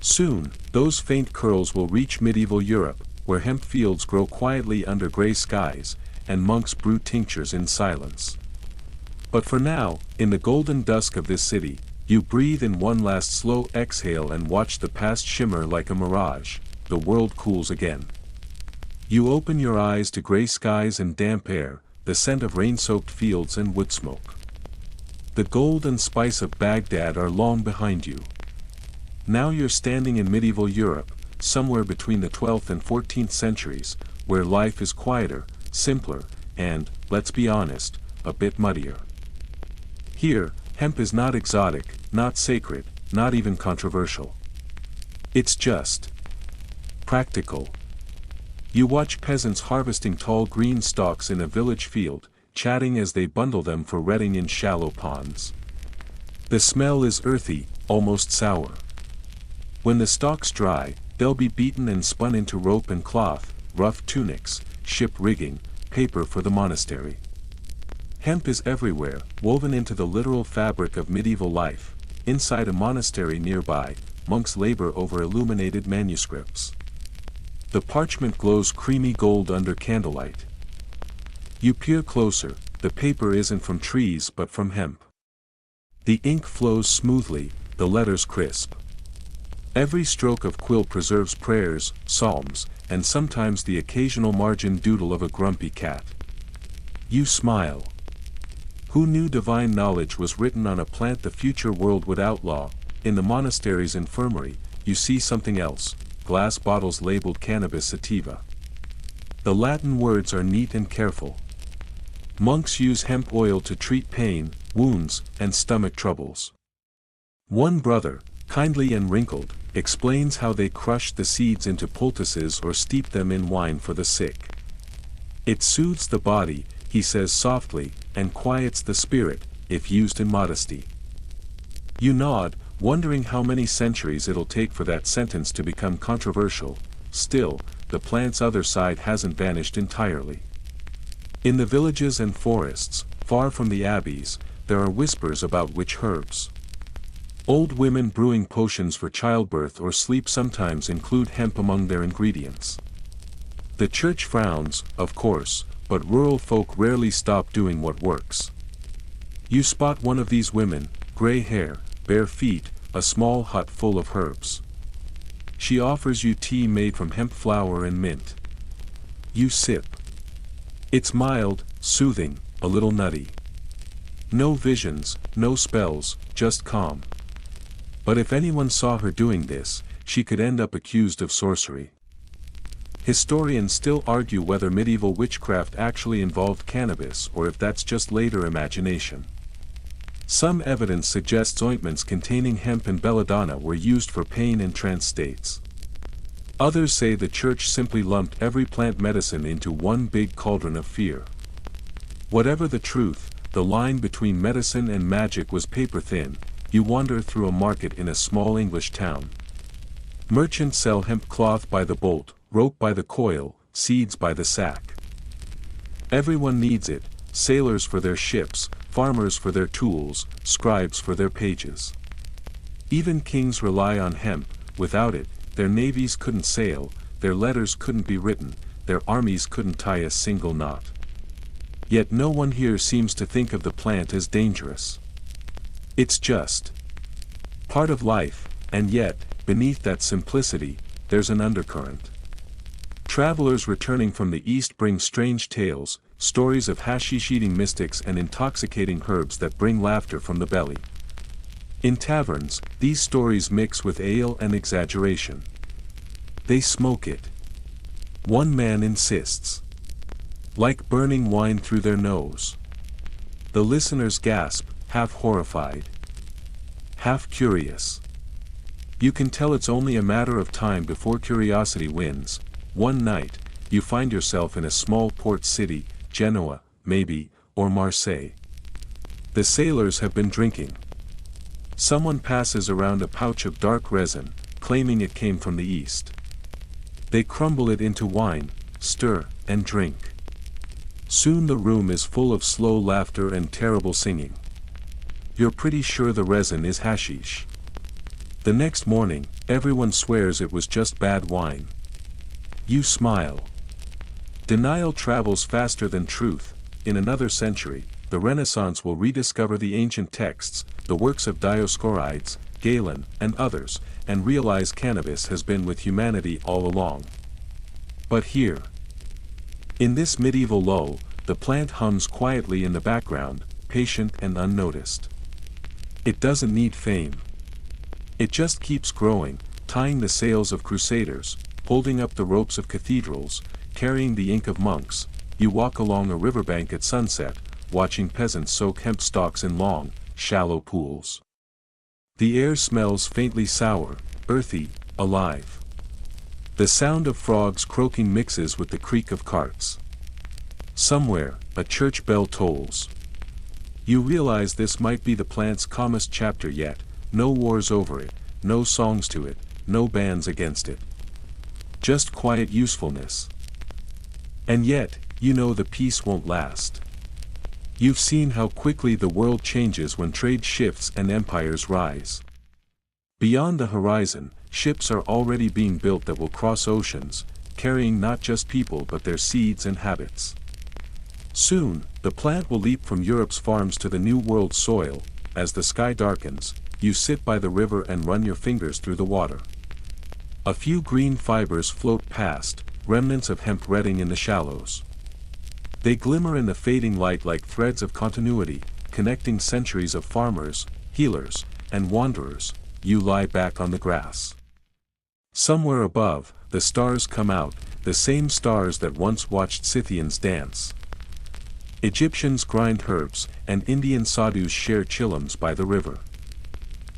Soon, those faint curls will reach medieval Europe, where hemp fields grow quietly under gray skies, and monks brew tinctures in silence. But for now, in the golden dusk of this city, you breathe in one last slow exhale and watch the past shimmer like a mirage. The world cools again. You open your eyes to gray skies and damp air, the scent of rain-soaked fields and wood smoke. The gold and spice of Baghdad are long behind you. Now you're standing in medieval Europe, somewhere between the 12th and 14th centuries, where life is quieter, simpler, and, let's be honest, a bit muddier. Here, hemp is not exotic, not sacred, not even controversial. It's just practical. You watch peasants harvesting tall green stalks in a village field, chatting as they bundle them for retting in shallow ponds. The smell is earthy, almost sour. When the stalks dry, they'll be beaten and spun into rope and cloth, rough tunics, ship rigging, paper for the monastery. Hemp is everywhere, woven into the literal fabric of medieval life. Inside a monastery nearby, monks labor over illuminated manuscripts. The parchment glows creamy gold under candlelight. You peer closer, the paper isn't from trees but from hemp. The ink flows smoothly, the letters crisp. Every stroke of quill preserves prayers, psalms, and sometimes the occasional margin doodle of a grumpy cat. You smile. Who knew divine knowledge was written on a plant the future world would outlaw? In the monastery's infirmary, you see something else, glass bottles labeled Cannabis sativa. The Latin words are neat and careful. Monks use hemp oil to treat pain, wounds, and stomach troubles. One brother, kindly and wrinkled, explains how they crush the seeds into poultices or steep them in wine for the sick. It soothes the body, he says softly, and quiets the spirit, if used in modesty. You nod, wondering how many centuries it'll take for that sentence to become controversial. Still, the plant's other side hasn't vanished entirely. In the villages and forests, far from the abbeys, there are whispers about witch herbs. Old women brewing potions for childbirth or sleep sometimes include hemp among their ingredients. The church frowns, of course, but rural folk rarely stop doing what works. You spot one of these women, gray hair, bare feet, a small hut full of herbs. She offers you tea made from hemp flower and mint. You sip. It's mild, soothing, a little nutty. No visions, no spells, just calm. But if anyone saw her doing this, she could end up accused of sorcery. Historians still argue whether medieval witchcraft actually involved cannabis or if that's just later imagination. Some evidence suggests ointments containing hemp and belladonna were used for pain and trance states. Others say the church simply lumped every plant medicine into one big cauldron of fear. Whatever the truth, the line between medicine and magic was paper thin. You wander through a market in a small English town. Merchants sell hemp cloth by the bolt, rope by the coil, seeds by the sack. Everyone needs it, sailors for their ships, farmers for their tools, scribes for their pages. Even kings rely on hemp. Without it, their navies couldn't sail, their letters couldn't be written, their armies couldn't tie a single knot. Yet no one here seems to think of the plant as dangerous. It's just part of life, and yet, beneath that simplicity, there's an undercurrent. Travelers returning from the East bring strange tales, stories of hashish-eating mystics and intoxicating herbs that bring laughter from the belly. In taverns, these stories mix with ale and exaggeration. They smoke it. One man insists. Like burning wine through their nose. The listeners gasp, half horrified. Half curious. You can tell it's only a matter of time before curiosity wins. One night, you find yourself in a small port city, Genoa, maybe, or Marseille. The sailors have been drinking. Someone passes around a pouch of dark resin, claiming it came from the east. They crumble it into wine, stir, and drink. Soon the room is full of slow laughter and terrible singing. You're pretty sure the resin is hashish. The next morning, everyone swears it was just bad wine. You smile. Denial travels faster than truth. In another century, the Renaissance will rediscover the ancient texts, the works of Dioscorides, Galen, and others, and realize cannabis has been with humanity all along. But here, in this medieval lull, the plant hums quietly in the background, patient and unnoticed. It doesn't need fame. It just keeps growing, tying the sails of crusaders, holding up the ropes of cathedrals, carrying the ink of monks. You walk along a riverbank at sunset, watching peasants soak hemp stalks in long, shallow pools. The air smells faintly sour, earthy, alive. The sound of frogs croaking mixes with the creak of carts. Somewhere, a church bell tolls. You realize this might be the plant's calmest chapter yet. No wars over it, no songs to it, no bans against it. Just quiet usefulness. And yet, you know the peace won't last. You've seen how quickly the world changes when trade shifts and empires rise. Beyond the horizon, ships are already being built that will cross oceans, carrying not just people but their seeds and habits. Soon, the plant will leap from Europe's farms to the New World soil. As the sky darkens, you sit by the river and run your fingers through the water. A few green fibers float past, remnants of hemp redding in the shallows. They glimmer in the fading light like threads of continuity, connecting centuries of farmers, healers, and wanderers. You lie back on the grass. Somewhere above, the stars come out, the same stars that once watched Scythians dance. Egyptians grind herbs, and Indian sadhus share chillums by the river.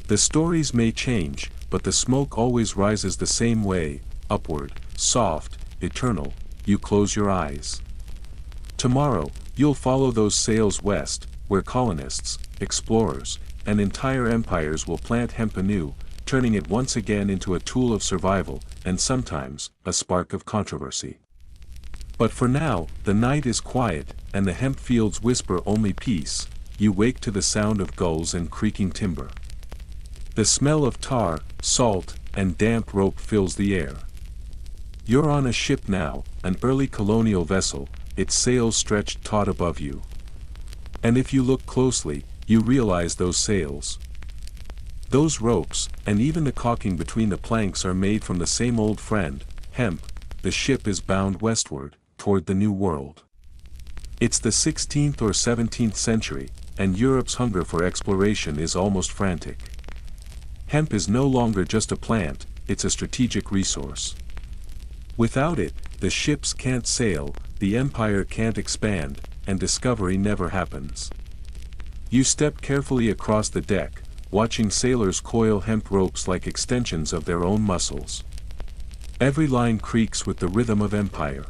The stories may change, but the smoke always rises the same way, upward, soft, eternal. You close your eyes. Tomorrow, you'll follow those sails west, where colonists, explorers, and entire empires will plant hemp anew, turning it once again into a tool of survival, and sometimes, a spark of controversy. But for now, the night is quiet, and the hemp fields whisper only peace. You wake to the sound of gulls and creaking timber. The smell of tar, salt, and damp rope fills the air. You're on a ship now, an early colonial vessel, its sails stretched taut above you. And if you look closely, you realize those sails, those ropes, and even the caulking between the planks are made from the same old friend, hemp. The ship is bound westward, toward the New World. It's the 16th or 17th century, and Europe's hunger for exploration is almost frantic. Hemp is no longer just a plant, it's a strategic resource. Without it, the ships can't sail, the empire can't expand, and discovery never happens. You step carefully across the deck, watching sailors coil hemp ropes like extensions of their own muscles. Every line creaks with the rhythm of empire.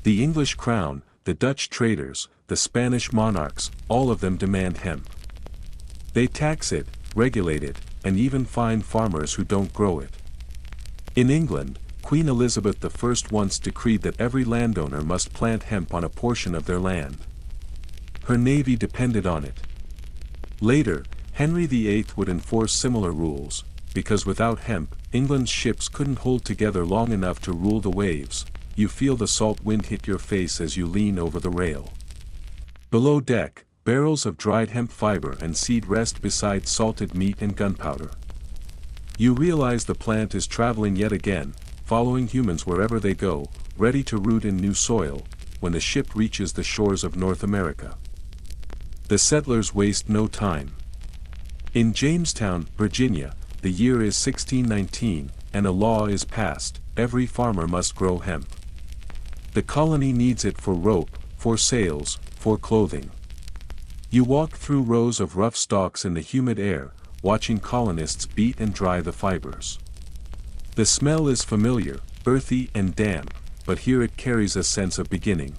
The English crown, the Dutch traders, the Spanish monarchs, all of them demand hemp. They tax it, regulate it, and even fine farmers who don't grow it. In England, Queen Elizabeth I once decreed that every landowner must plant hemp on a portion of their land. Her navy depended on it. Later, Henry VIII would enforce similar rules, because without hemp, England's ships couldn't hold together long enough to rule the waves. You feel the salt wind hit your face as you lean over the rail. Below deck, barrels of dried hemp fiber and seed rest beside salted meat and gunpowder. You realize the plant is traveling yet again, following humans wherever they go, ready to root in new soil, when the ship reaches the shores of North America. The settlers waste no time. In Jamestown, Virginia, the year is 1619, and a law is passed: every farmer must grow hemp. The colony needs it for rope, for sails, for clothing. You walk through rows of rough stalks in the humid air, watching colonists beat and dry the fibers. The smell is familiar, earthy and damp, but here it carries a sense of beginning.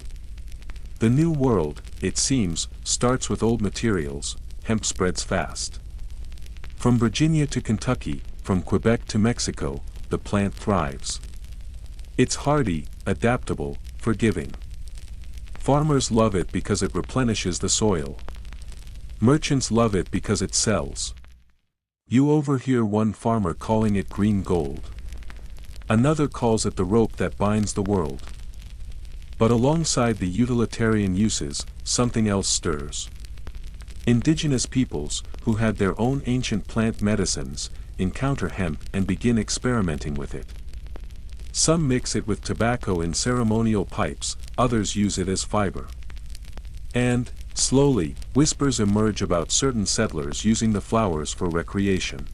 The New World, it seems, starts with old materials. Hemp spreads fast. From Virginia to Kentucky, from Quebec to Mexico, the plant thrives. It's hardy, adaptable, forgiving. Farmers love it because it replenishes the soil. Merchants love it because it sells. You overhear one farmer calling it green gold. Another calls it the rope that binds the world. But alongside the utilitarian uses, something else stirs. Indigenous peoples, who had their own ancient plant medicines, encounter hemp and begin experimenting with it. Some mix it with tobacco in ceremonial pipes, others use it as fiber. And, slowly, whispers emerge about certain settlers using the flowers for recreation.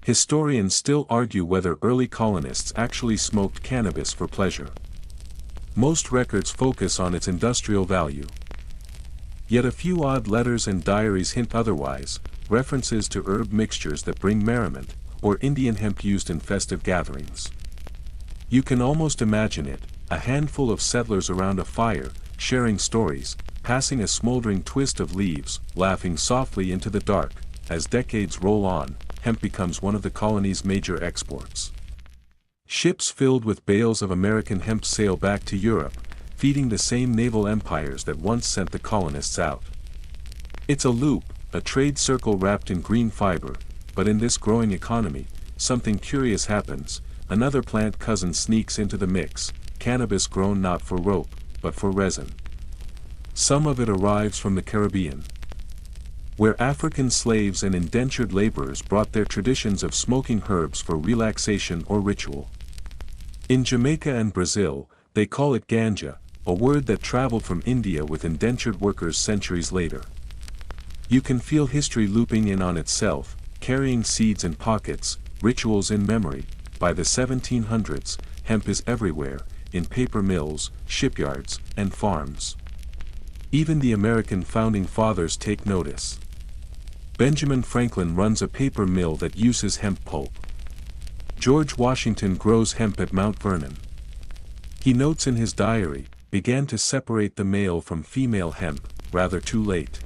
Historians still argue whether early colonists actually smoked cannabis for pleasure. Most records focus on its industrial value. Yet a few odd letters and diaries hint otherwise, references to herb mixtures that bring merriment, or Indian hemp used in festive gatherings. You can almost imagine it, a handful of settlers around a fire, sharing stories, passing a smoldering twist of leaves, laughing softly into the dark. As decades roll on, hemp becomes one of the colony's major exports. Ships filled with bales of American hemp sail back to Europe, feeding the same naval empires that once sent the colonists out. It's a loop, a trade circle wrapped in green fiber, but in this growing economy, something curious happens. another plant cousin sneaks into the mix, cannabis grown not for rope, but for resin. Some of it arrives from the Caribbean, where African slaves and indentured laborers brought their traditions of smoking herbs for relaxation or ritual. In Jamaica and Brazil, they call it ganja, a word that traveled from India with indentured workers centuries later. You can feel history looping in on itself, carrying seeds in pockets, rituals in memory. By the 1700s, hemp is everywhere, in paper mills, shipyards, and farms. Even the American founding fathers take notice. Benjamin Franklin runs a paper mill that uses hemp pulp. George Washington grows hemp at Mount Vernon. He notes in his diary, began to separate the male from female hemp, rather too late.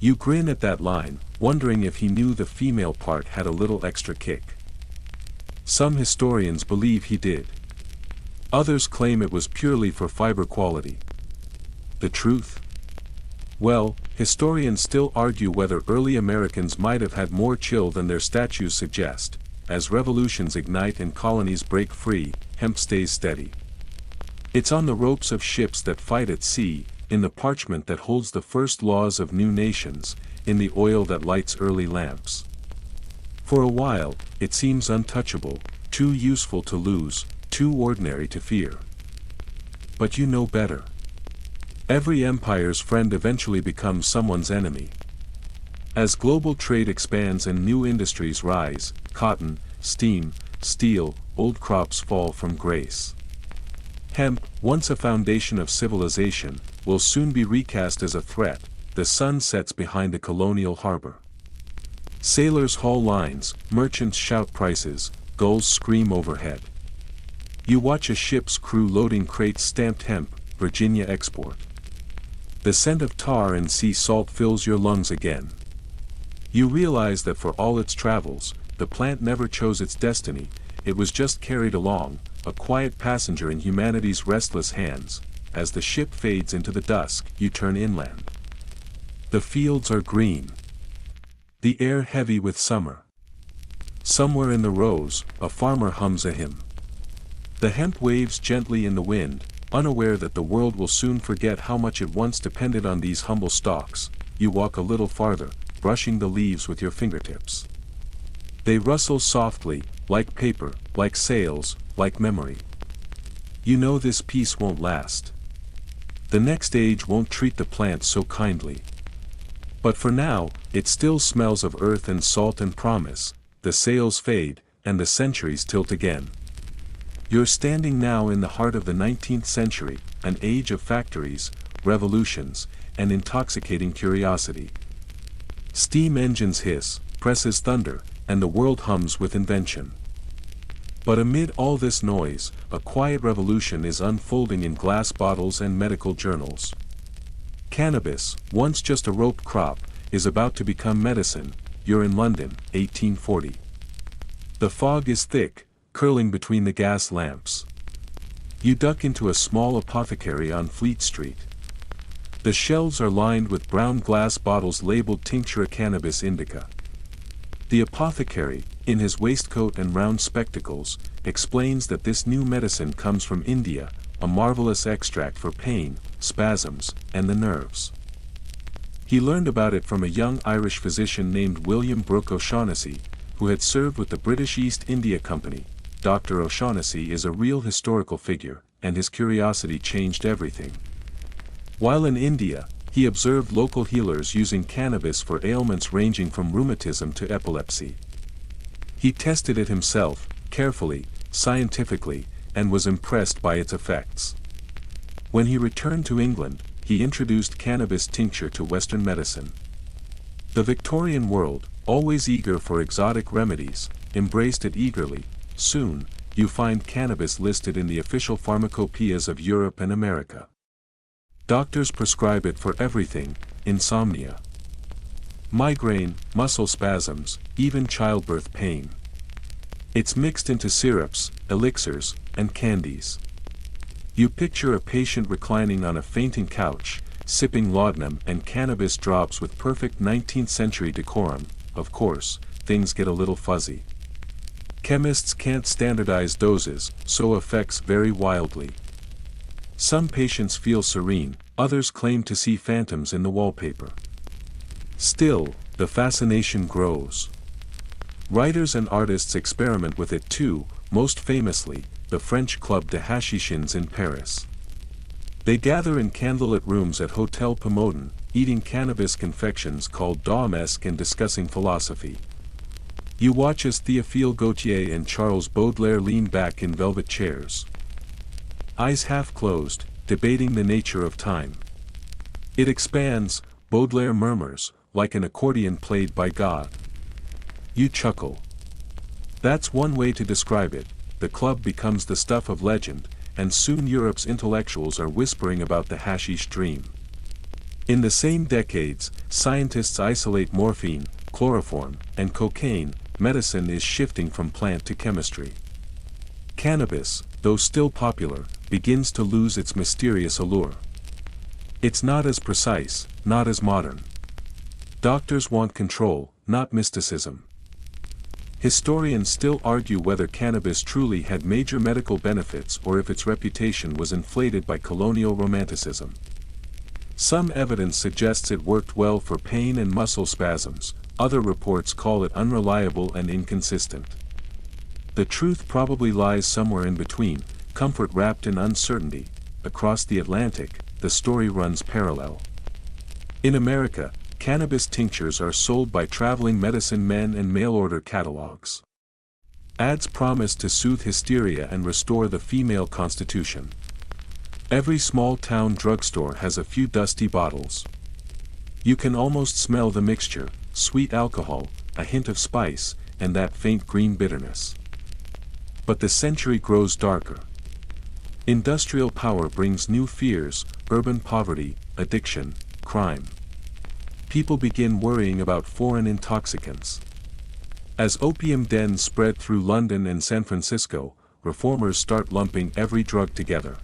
You grin at that line, wondering if he knew the female part had a little extra kick. Some historians believe he did. Others claim it was purely for fiber quality. The truth? Well, historians still argue whether early Americans might have had more chill than their statues suggest. As revolutions ignite and colonies break free, hemp stays steady. It's on the ropes of ships that fight at sea, in the parchment that holds the first laws of new nations, in the oil that lights early lamps. For a while, it seems untouchable, too useful to lose, too ordinary to fear. But you know better. Every empire's friend eventually becomes someone's enemy. As global trade expands and new industries rise, cotton, steam, steel, old crops fall from grace. Hemp, once a foundation of civilization, will soon be recast as a threat. The sun sets behind a colonial harbor. Sailors haul lines, merchants shout prices, gulls scream overhead. You watch a ship's crew loading crates stamped hemp, Virginia export. The scent of tar and sea salt fills your lungs again. You realize that for all its travels, the plant never chose its destiny, it was just carried along, a quiet passenger in humanity's restless hands. As the ship fades into the dusk, you turn inland. The fields are green. The air heavy with summer. Somewhere in the rows, a farmer hums a hymn. The hemp waves gently in the wind, unaware that the world will soon forget how much it once depended on these humble stalks. You walk a little farther, brushing the leaves with your fingertips. They rustle softly, like paper, like sails, like memory. You know this peace won't last. The next age won't treat the plant so kindly. But for now, it still smells of earth and salt and promise. The sails fade, and the centuries tilt again. You're standing now in the heart of the 19th century, an age of factories, revolutions, and intoxicating curiosity. Steam engines hiss, presses thunder, and the world hums with invention. But amid all this noise, a quiet revolution is unfolding in glass bottles and medical journals. Cannabis, once just a rope crop, is about to become medicine. You're in London, 1840. The fog is thick, curling between the gas lamps. You duck into a small apothecary on Fleet Street. The shelves are lined with brown glass bottles labeled Tinctura Cannabis Indica. The apothecary, in his waistcoat and round spectacles, explains that this new medicine comes from India, a marvelous extract for pain, spasms, and the nerves. He learned about it from a young Irish physician named William Brooke O'Shaughnessy, who had served with the British East India Company. Dr. O'Shaughnessy is a real historical figure, and his curiosity changed everything. While in India, he observed local healers using cannabis for ailments ranging from rheumatism to epilepsy. He tested it himself, carefully, scientifically, and was impressed by its effects. When he returned to England, he introduced cannabis tincture to Western medicine. The Victorian world, always eager for exotic remedies, embraced it eagerly. Soon, you find cannabis listed in the official pharmacopoeias of Europe and America. Doctors prescribe it for everything: insomnia, migraine, muscle spasms, even childbirth pain. It's mixed into syrups, elixirs, and candies. You picture a patient reclining on a fainting couch, sipping laudanum and cannabis drops with perfect 19th century decorum. Of course, things get a little fuzzy. Chemists can't standardize doses, so effects vary wildly. Some patients feel serene, others claim to see phantoms in the wallpaper. Still, the fascination grows. Writers and artists experiment with it too, most famously, the French club de Hachishins in Paris. They gather in candlelit rooms at Hotel Pomodan, eating cannabis confections called daumesque and discussing philosophy. You watch as Théophile Gautier and Charles Baudelaire lean back in velvet chairs, eyes half closed, debating the nature of time. It expands, Baudelaire murmurs, like an accordion played by God. You chuckle. That's one way to describe it. The club becomes the stuff of legend, and soon Europe's intellectuals are whispering about the hashish dream. In the same decades, scientists isolate morphine, chloroform, and cocaine. Medicine is shifting from plant to chemistry. Cannabis, though still popular, begins to lose its mysterious allure. It's not as precise, not as modern. Doctors want control, not mysticism. Historians still argue whether cannabis truly had major medical benefits or if its reputation was inflated by colonial romanticism. Some evidence suggests it worked well for pain and muscle spasms, other reports call it unreliable and inconsistent. The truth probably lies somewhere in between, comfort wrapped in uncertainty. Across the Atlantic, the story runs parallel. In America, cannabis tinctures are sold by traveling medicine men and mail-order catalogs. Ads promise to soothe hysteria and restore the female constitution. Every small-town drugstore has a few dusty bottles. You can almost smell the mixture, sweet alcohol, a hint of spice, and that faint green bitterness. But the century grows darker. Industrial power brings new fears, urban poverty, addiction, crime. People begin worrying about foreign intoxicants. As opium dens spread through London and San Francisco, reformers start lumping every drug together.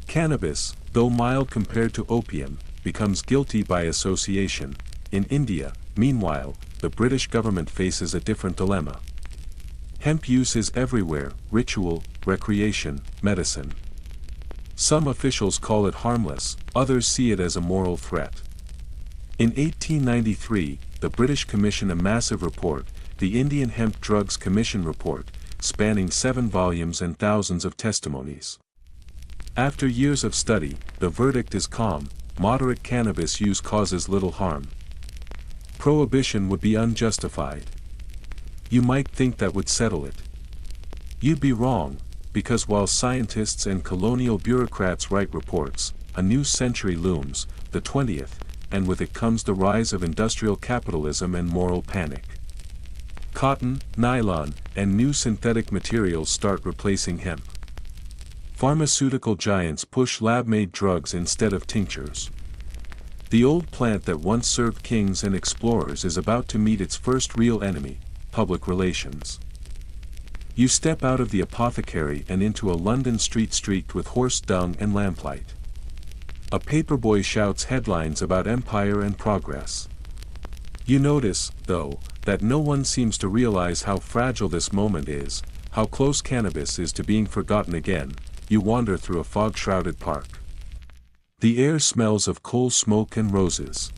Cannabis, though mild compared to opium, becomes guilty by association. In India, meanwhile, the British government faces a different dilemma. Hemp use is everywhere, ritual, recreation, medicine. Some officials call it harmless, others see it as a moral threat. In 1893, the British commissioned a massive report, the Indian Hemp Drugs Commission Report, spanning 7 volumes and thousands of testimonies. After years of study, the verdict is calm: moderate cannabis use causes little harm. Prohibition would be unjustified. You might think that would settle it. You'd be wrong, because while scientists and colonial bureaucrats write reports, a new century looms, the 20th, and with it comes the rise of industrial capitalism and moral panic. Cotton, nylon, and new synthetic materials start replacing hemp. Pharmaceutical giants push lab-made drugs instead of tinctures. The old plant that once served kings and explorers is about to meet its first real enemy: public relations. You step out of the apothecary and into a London street streaked with horse dung and lamplight. A paperboy shouts headlines about empire and progress. You notice, though, that no one seems to realize how fragile this moment is, how close cannabis is to being forgotten again. You wander through a fog-shrouded park. The air smells of coal smoke and roses.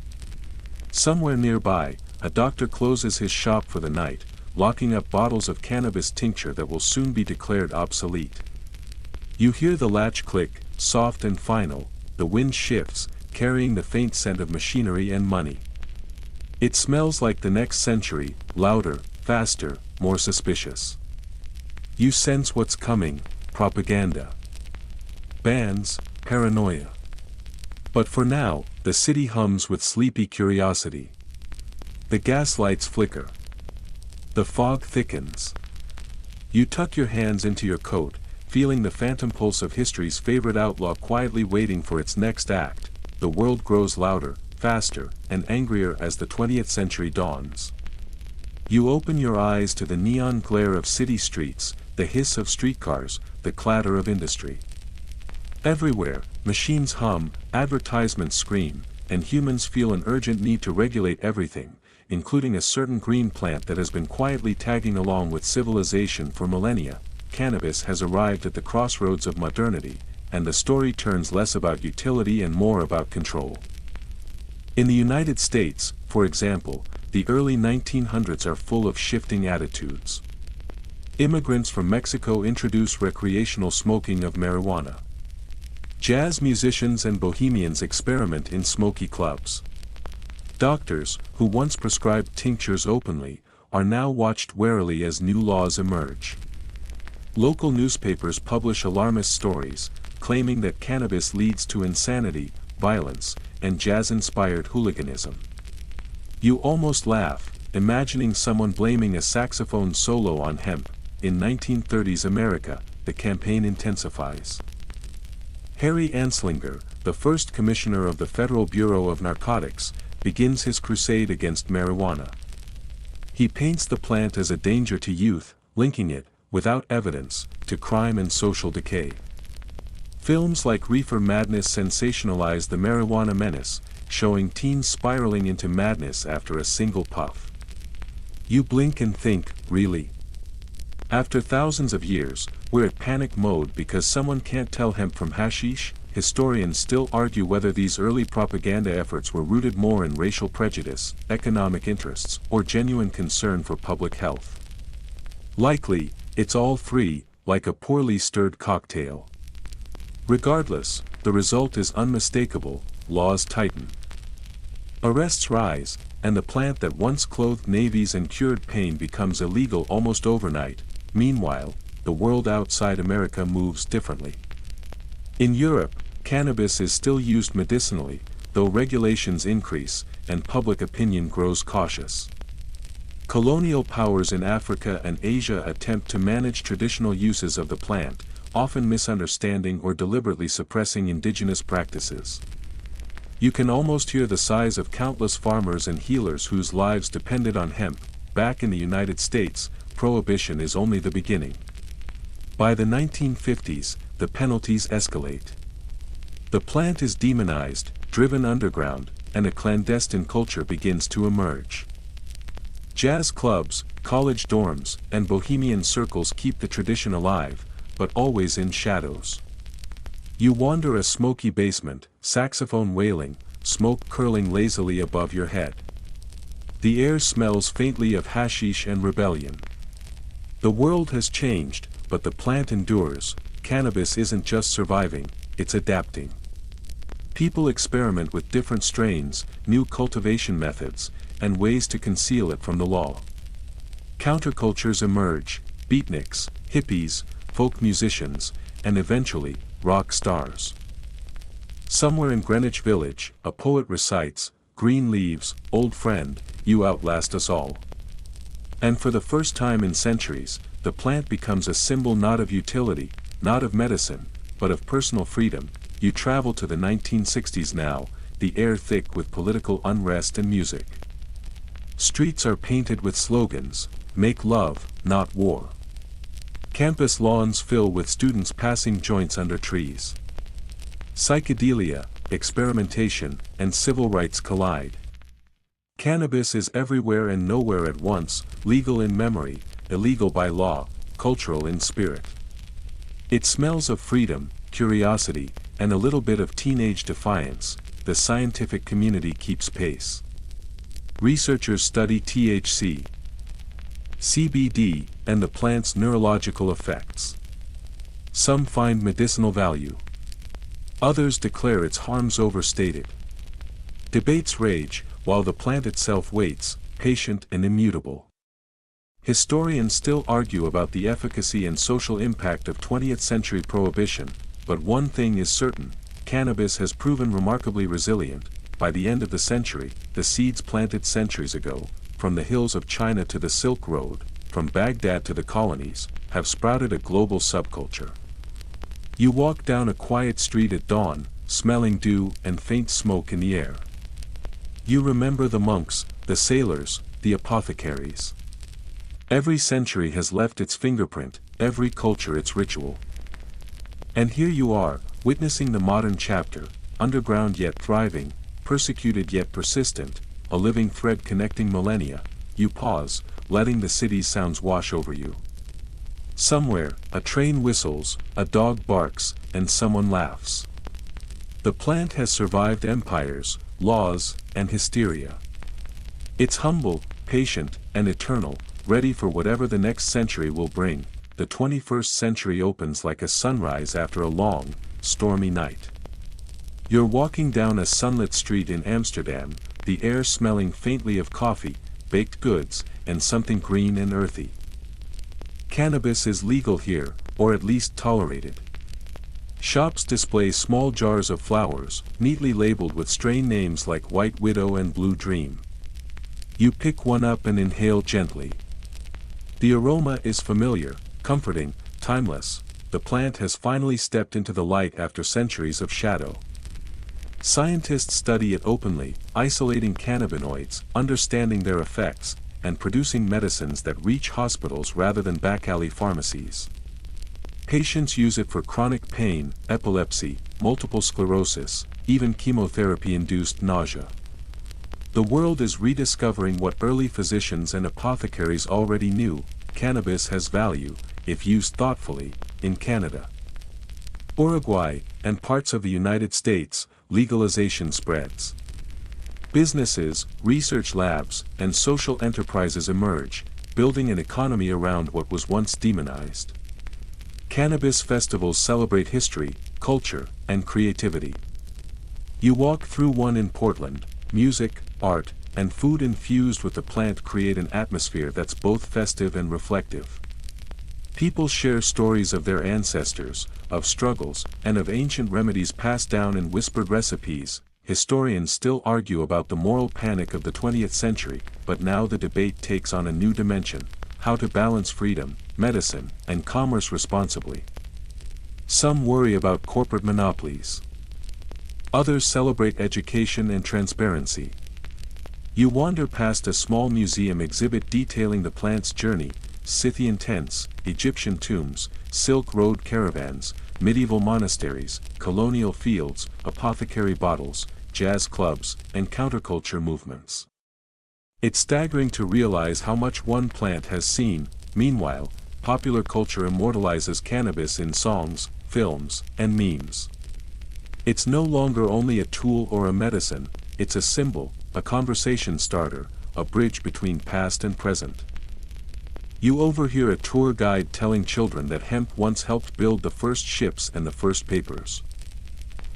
Somewhere nearby, a doctor closes his shop for the night, locking up bottles of cannabis tincture that will soon be declared obsolete. You hear the latch click, soft and final. The wind shifts, carrying the faint scent of machinery and money. It smells like the next century, louder, faster, more suspicious. You sense what's coming: propaganda, bans, paranoia. But for now, the city hums with sleepy curiosity. The gas lights flicker. The fog thickens. You tuck your hands into your coat, feeling the phantom pulse of history's favorite outlaw quietly waiting for its next act. The world grows louder, faster, and angrier as the 20th century dawns. You open your eyes to the neon glare of city streets, the hiss of streetcars, the clatter of industry. Everywhere, machines hum, advertisements scream, and humans feel an urgent need to regulate everything. including a certain green plant that has been quietly tagging along with civilization for millennia, cannabis has arrived at the crossroads of modernity, and the story turns less about utility and more about control. In the United States, for example, the early 1900s are full of shifting attitudes. Immigrants from Mexico introduce recreational smoking of marijuana. Jazz musicians and bohemians experiment in smoky clubs. Doctors, who once prescribed tinctures openly, are now watched warily as new laws emerge. Local newspapers publish alarmist stories, claiming that cannabis leads to insanity, violence, and jazz-inspired hooliganism. You almost laugh, imagining someone blaming a saxophone solo on hemp. In 1930s America, the campaign intensifies. Harry Anslinger, the first commissioner of the Federal Bureau of Narcotics, begins his crusade against marijuana. He paints the plant as a danger to youth, linking it, without evidence, to crime and social decay. Films like Reefer Madness sensationalize the marijuana menace, showing teens spiraling into madness after a single puff. You blink and think, really? After thousands of years, we're at panic mode because someone can't tell hemp from hashish. Historians still argue whether these early propaganda efforts were rooted more in racial prejudice, economic interests, or genuine concern for public health. Likely, it's all three, like a poorly stirred cocktail. Regardless, the result is unmistakable: laws tighten. Arrests rise, and the plant that once clothed navies and cured pain becomes illegal almost overnight. Meanwhile, the world outside America moves differently. In Europe, cannabis is still used medicinally, though regulations increase, and public opinion grows cautious. Colonial powers in Africa and Asia attempt to manage traditional uses of the plant, often misunderstanding or deliberately suppressing indigenous practices. You can almost hear the sighs of countless farmers and healers whose lives depended on hemp. Back in the United States, prohibition is only the beginning. By the 1950s, the penalties escalate. The plant is demonized, driven underground, and a clandestine culture begins to emerge. Jazz clubs, college dorms, and bohemian circles keep the tradition alive, but always in shadows. You wander a smoky basement, saxophone wailing, smoke curling lazily above your head. The air smells faintly of hashish and rebellion. The world has changed, but the plant endures. Cannabis isn't just surviving, it's adapting. People experiment with different strains, new cultivation methods, and ways to conceal it from the law. Countercultures emerge: beatniks, hippies, folk musicians, and eventually, rock stars. Somewhere in Greenwich Village, a poet recites, "Green leaves, old friend, you outlast us all." And for the first time in centuries, the plant becomes a symbol not of utility, not of medicine, but of personal freedom. You travel to the 1960s now, the air thick with political unrest and music. Streets are painted with slogans: "Make love, not war." Campus lawns fill with students passing joints under trees. Psychedelia, experimentation, and civil rights collide. Cannabis is everywhere and nowhere at once, legal in memory, illegal by law, cultural in spirit. It smells of freedom, curiosity, and a little bit of teenage defiance. The scientific community keeps pace. Researchers study THC, CBD, and the plant's neurological effects. Some find medicinal value. Others declare its harms overstated. Debates rage, while the plant itself waits, patient and immutable. Historians still argue about the efficacy and social impact of 20th century prohibition, but one thing is certain: cannabis has proven remarkably resilient. By the end of the century, the seeds planted centuries ago, from the hills of China to the Silk Road, from Baghdad to the colonies, have sprouted a global subculture. You walk down a quiet street at dawn, smelling dew and faint smoke in the air. You remember the monks, the sailors, the apothecaries. Every century has left its fingerprint, every culture its ritual. And here you are, witnessing the modern chapter, underground yet thriving, persecuted yet persistent, a living thread connecting millennia. You pause, letting the city's sounds wash over you. Somewhere, a train whistles, a dog barks, and someone laughs. The plant has survived empires, laws, and hysteria. It's humble, patient, and eternal, ready for whatever the next century will bring. The 21st century opens like a sunrise after a long, stormy night. You're walking down a sunlit street in Amsterdam, the air smelling faintly of coffee, baked goods, and something green and earthy. Cannabis is legal here, or at least tolerated. Shops display small jars of flowers, neatly labeled with strange names like White Widow and Blue Dream. You pick one up and inhale gently. The aroma is familiar, comforting, timeless. The plant has finally stepped into the light after centuries of shadow. Scientists study it openly, isolating cannabinoids, understanding their effects, and producing medicines that reach hospitals rather than back-alley pharmacies. Patients use it for chronic pain, epilepsy, multiple sclerosis, even chemotherapy-induced nausea. The world is rediscovering what early physicians and apothecaries already knew: cannabis has value, if used thoughtfully. In Canada, Uruguay, and parts of the United States, legalization spreads. Businesses, research labs, and social enterprises emerge, building an economy around what was once demonized. Cannabis festivals celebrate history, culture, and creativity. You walk through one in Portland. Music, art, and food infused with the plant create an atmosphere that's both festive and reflective. People share stories of their ancestors, of struggles, and of ancient remedies passed down in whispered recipes. Historians still argue about the moral panic of the 20th century, but now the debate takes on a new dimension: how to balance freedom, medicine, and commerce responsibly. Some worry about corporate monopolies. Others celebrate education and transparency. You wander past a small museum exhibit detailing the plant's journey: Scythian tents, Egyptian tombs, Silk Road caravans, medieval monasteries, colonial fields, apothecary bottles, jazz clubs, and counterculture movements. It's staggering to realize how much one plant has seen. Meanwhile, popular culture immortalizes cannabis in songs, films, and memes. It's no longer only a tool or a medicine, it's a symbol, a conversation starter, a bridge between past and present. You overhear a tour guide telling children that hemp once helped build the first ships and the first papers.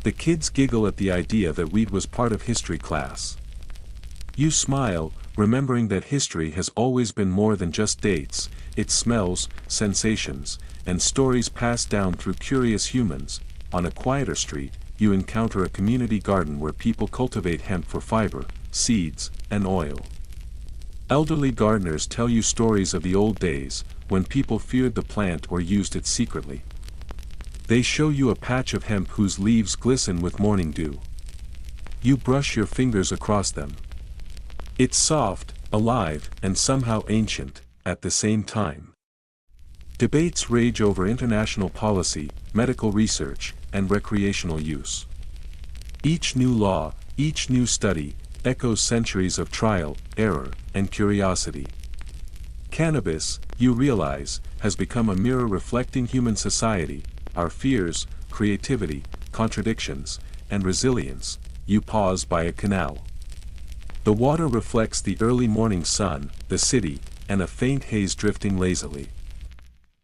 The kids giggle at the idea that weed was part of history class. You smile, remembering that history has always been more than just dates: it's smells, sensations, and stories passed down through curious humans. On a quieter street, you encounter a community garden where people cultivate hemp for fiber, seeds, and oil. Elderly gardeners tell you stories of the old days, when people feared the plant or used it secretly. They show you a patch of hemp whose leaves glisten with morning dew. You brush your fingers across them. It's soft, alive, and somehow ancient, at the same time. Debates rage over international policy, medical research, and recreational use. Each new law, each new study, echoes centuries of trial, error, and curiosity. Cannabis, you realize, has become a mirror reflecting human society, our fears, creativity, contradictions, and resilience. You pause by a canal. The water reflects the early morning sun, the city, and a faint haze drifting lazily.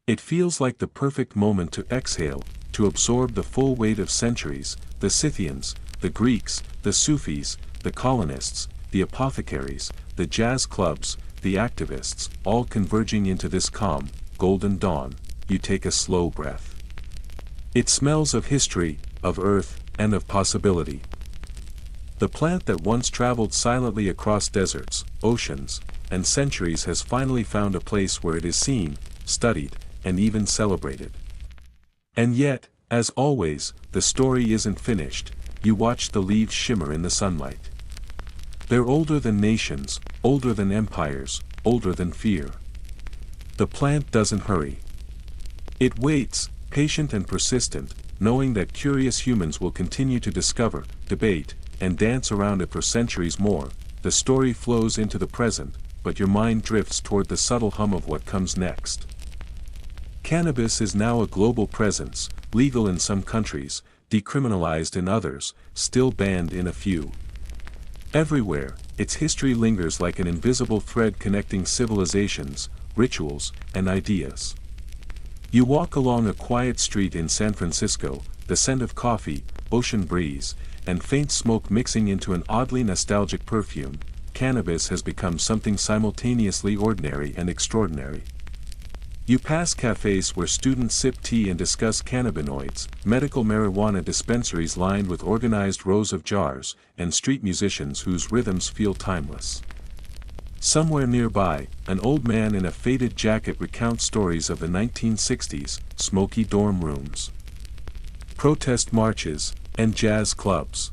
It feels like the perfect moment to exhale, to absorb the full weight of centuries: the Scythians, the Greeks, the Sufis, the colonists, the apothecaries, the jazz clubs, the activists, all converging into this calm, golden dawn. You take a slow breath. It smells of history, of earth, and of possibility. The plant that once traveled silently across deserts, oceans, and centuries has finally found a place where it is seen, studied, and even celebrated. And yet, as always, the story isn't finished. You watch the leaves shimmer in the sunlight. They're older than nations, older than empires, older than fear. The plant doesn't hurry. It waits, patient and persistent, knowing that curious humans will continue to discover, debate, and dance around it for centuries more. the story flows into the present, but your mind drifts toward the subtle hum of what comes next. Cannabis is now a global presence, legal in some countries, decriminalized in others, still banned in a few. Everywhere, its history lingers like an invisible thread connecting civilizations, rituals, and ideas. You walk along a quiet street in San Francisco, the scent of coffee, ocean breeze, and faint smoke mixing into an oddly nostalgic perfume. Cannabis has become something simultaneously ordinary and extraordinary. You pass cafes where students sip tea and discuss cannabinoids, medical marijuana dispensaries lined with organized rows of jars, and street musicians whose rhythms feel timeless. Somewhere nearby, an old man in a faded jacket recounts stories of the 1960s, smoky dorm rooms, protest marches, and jazz clubs.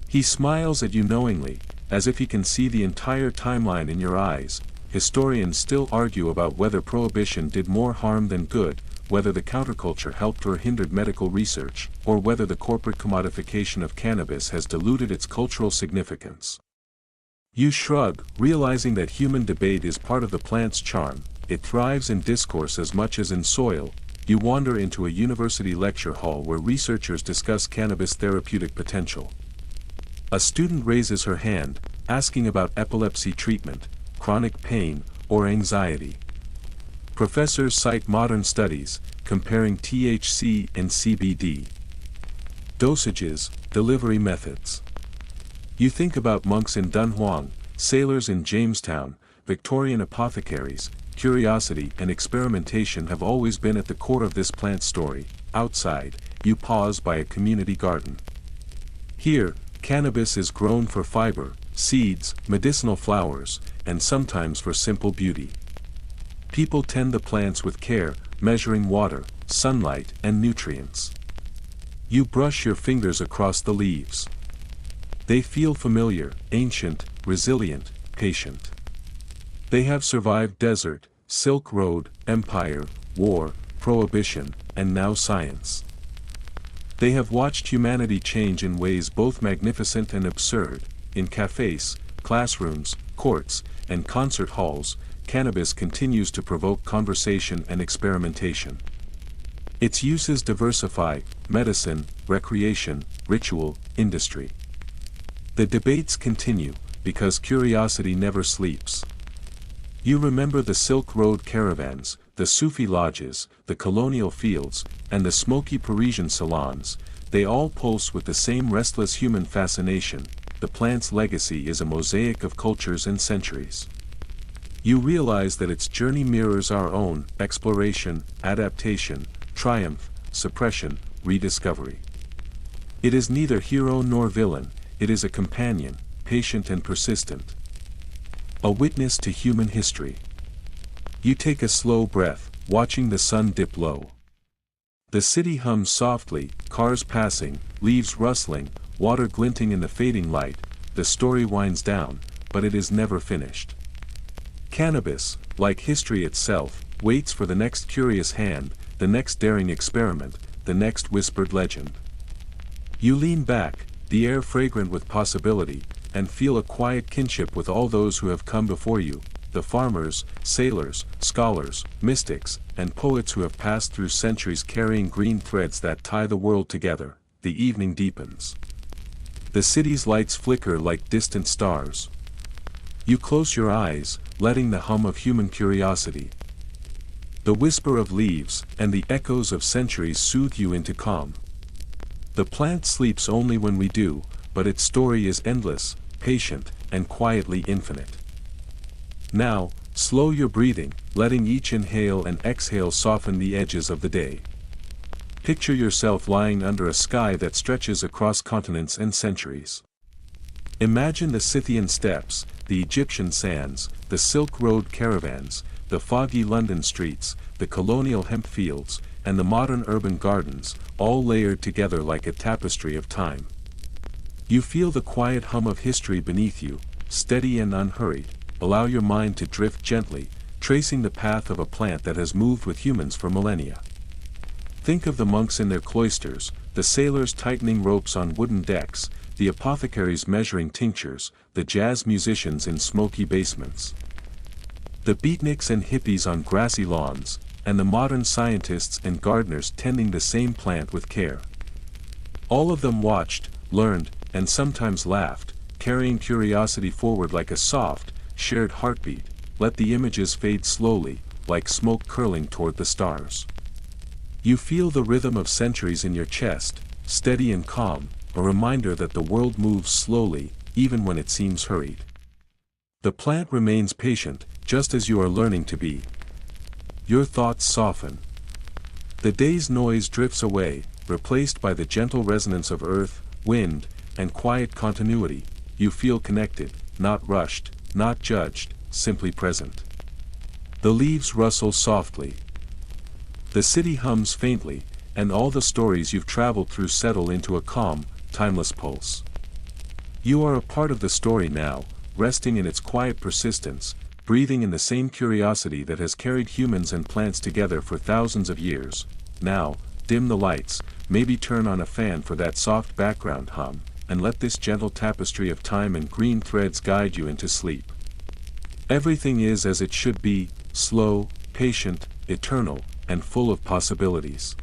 He smiles at you knowingly, as if he can see the entire timeline in your eyes. Historians still argue about whether prohibition did more harm than good, whether the counterculture helped or hindered medical research, or whether the corporate commodification of cannabis has diluted its cultural significance. You shrug, realizing that human debate is part of the plant's charm. It thrives in discourse as much as in soil. You wander into a university lecture hall where researchers discuss cannabis therapeutic potential. A student raises her hand, asking about epilepsy treatment, chronic pain, or anxiety. Professors cite modern studies, comparing THC and CBD dosages, delivery methods. You think about monks in Dunhuang, sailors in Jamestown, Victorian apothecaries. Curiosity and experimentation have always been at the core of this plant story. Outside, you pause by a community garden. Here, cannabis is grown for fiber, seeds, medicinal flowers, and sometimes for simple beauty. People tend the plants with care, measuring water, sunlight, and nutrients. You brush your fingers across the leaves. They feel familiar, ancient, resilient, patient. They have survived desert, Silk Road, empire, war, prohibition, and now science. They have watched humanity change in ways both magnificent and absurd. In cafes, classrooms, courts, and concert halls, cannabis continues to provoke conversation and experimentation. Its uses diversify: medicine, recreation, ritual, industry. The debates continue, because curiosity never sleeps. You remember the Silk Road caravans, the Sufi lodges, the colonial fields, and the smoky Parisian salons. They all pulse with the same restless human fascination. The plant's legacy is a mosaic of cultures and centuries. You realize that its journey mirrors our own: exploration, adaptation, triumph, suppression, rediscovery. It is neither hero nor villain, it is a companion, patient and persistent. A witness to human history. You take a slow breath, watching the sun dip low. The city hums softly, cars passing, leaves rustling, water glinting in the fading light. The story winds down, but it is never finished. Cannabis, like history itself, waits for the next curious hand, the next daring experiment, the next whispered legend. You lean back, the air fragrant with possibility, and feel a quiet kinship with all those who have come before you, the farmers, sailors, scholars, mystics, and poets who have passed through centuries carrying green threads that tie the world together. The evening deepens. The city's lights flicker like distant stars. You close your eyes, letting the hum of human curiosity, the whisper of leaves, and the echoes of centuries soothe you into calm. The plant sleeps only when we do, but its story is endless, patient, and quietly infinite. Now, slow your breathing, letting each inhale and exhale soften the edges of the day. Picture yourself lying under a sky that stretches across continents and centuries. Imagine the Scythian steppes, the Egyptian sands, the Silk Road caravans, the foggy London streets, the colonial hemp fields, and the modern urban gardens, all layered together like a tapestry of time. You feel the quiet hum of history beneath you, steady and unhurried. Allow your mind to drift gently, tracing the path of a plant that has moved with humans for millennia. Think of the monks in their cloisters, the sailors tightening ropes on wooden decks, the apothecaries measuring tinctures, the jazz musicians in smoky basements, the beatniks and hippies on grassy lawns, and the modern scientists and gardeners tending the same plant with care. All of them watched, learned, and sometimes laughed, carrying curiosity forward like a soft, shared heartbeat. Let the images fade slowly, like smoke curling toward the stars. You feel the rhythm of centuries in your chest, steady and calm, a reminder that the world moves slowly, even when it seems hurried. The plant remains patient, just as you are learning to be. Your thoughts soften. The day's noise drifts away, replaced by the gentle resonance of earth, wind, and quiet continuity. You feel connected, not rushed, not judged, simply present. The leaves rustle softly. The city hums faintly, and all the stories you've traveled through settle into a calm, timeless pulse. You are a part of the story now, resting in its quiet persistence, breathing in the same curiosity that has carried humans and plants together for thousands of years. Now, dim the lights, maybe turn on a fan for that soft background hum, and let this gentle tapestry of time and green threads guide you into sleep. Everything is as it should be, slow, patient, eternal, and full of possibilities.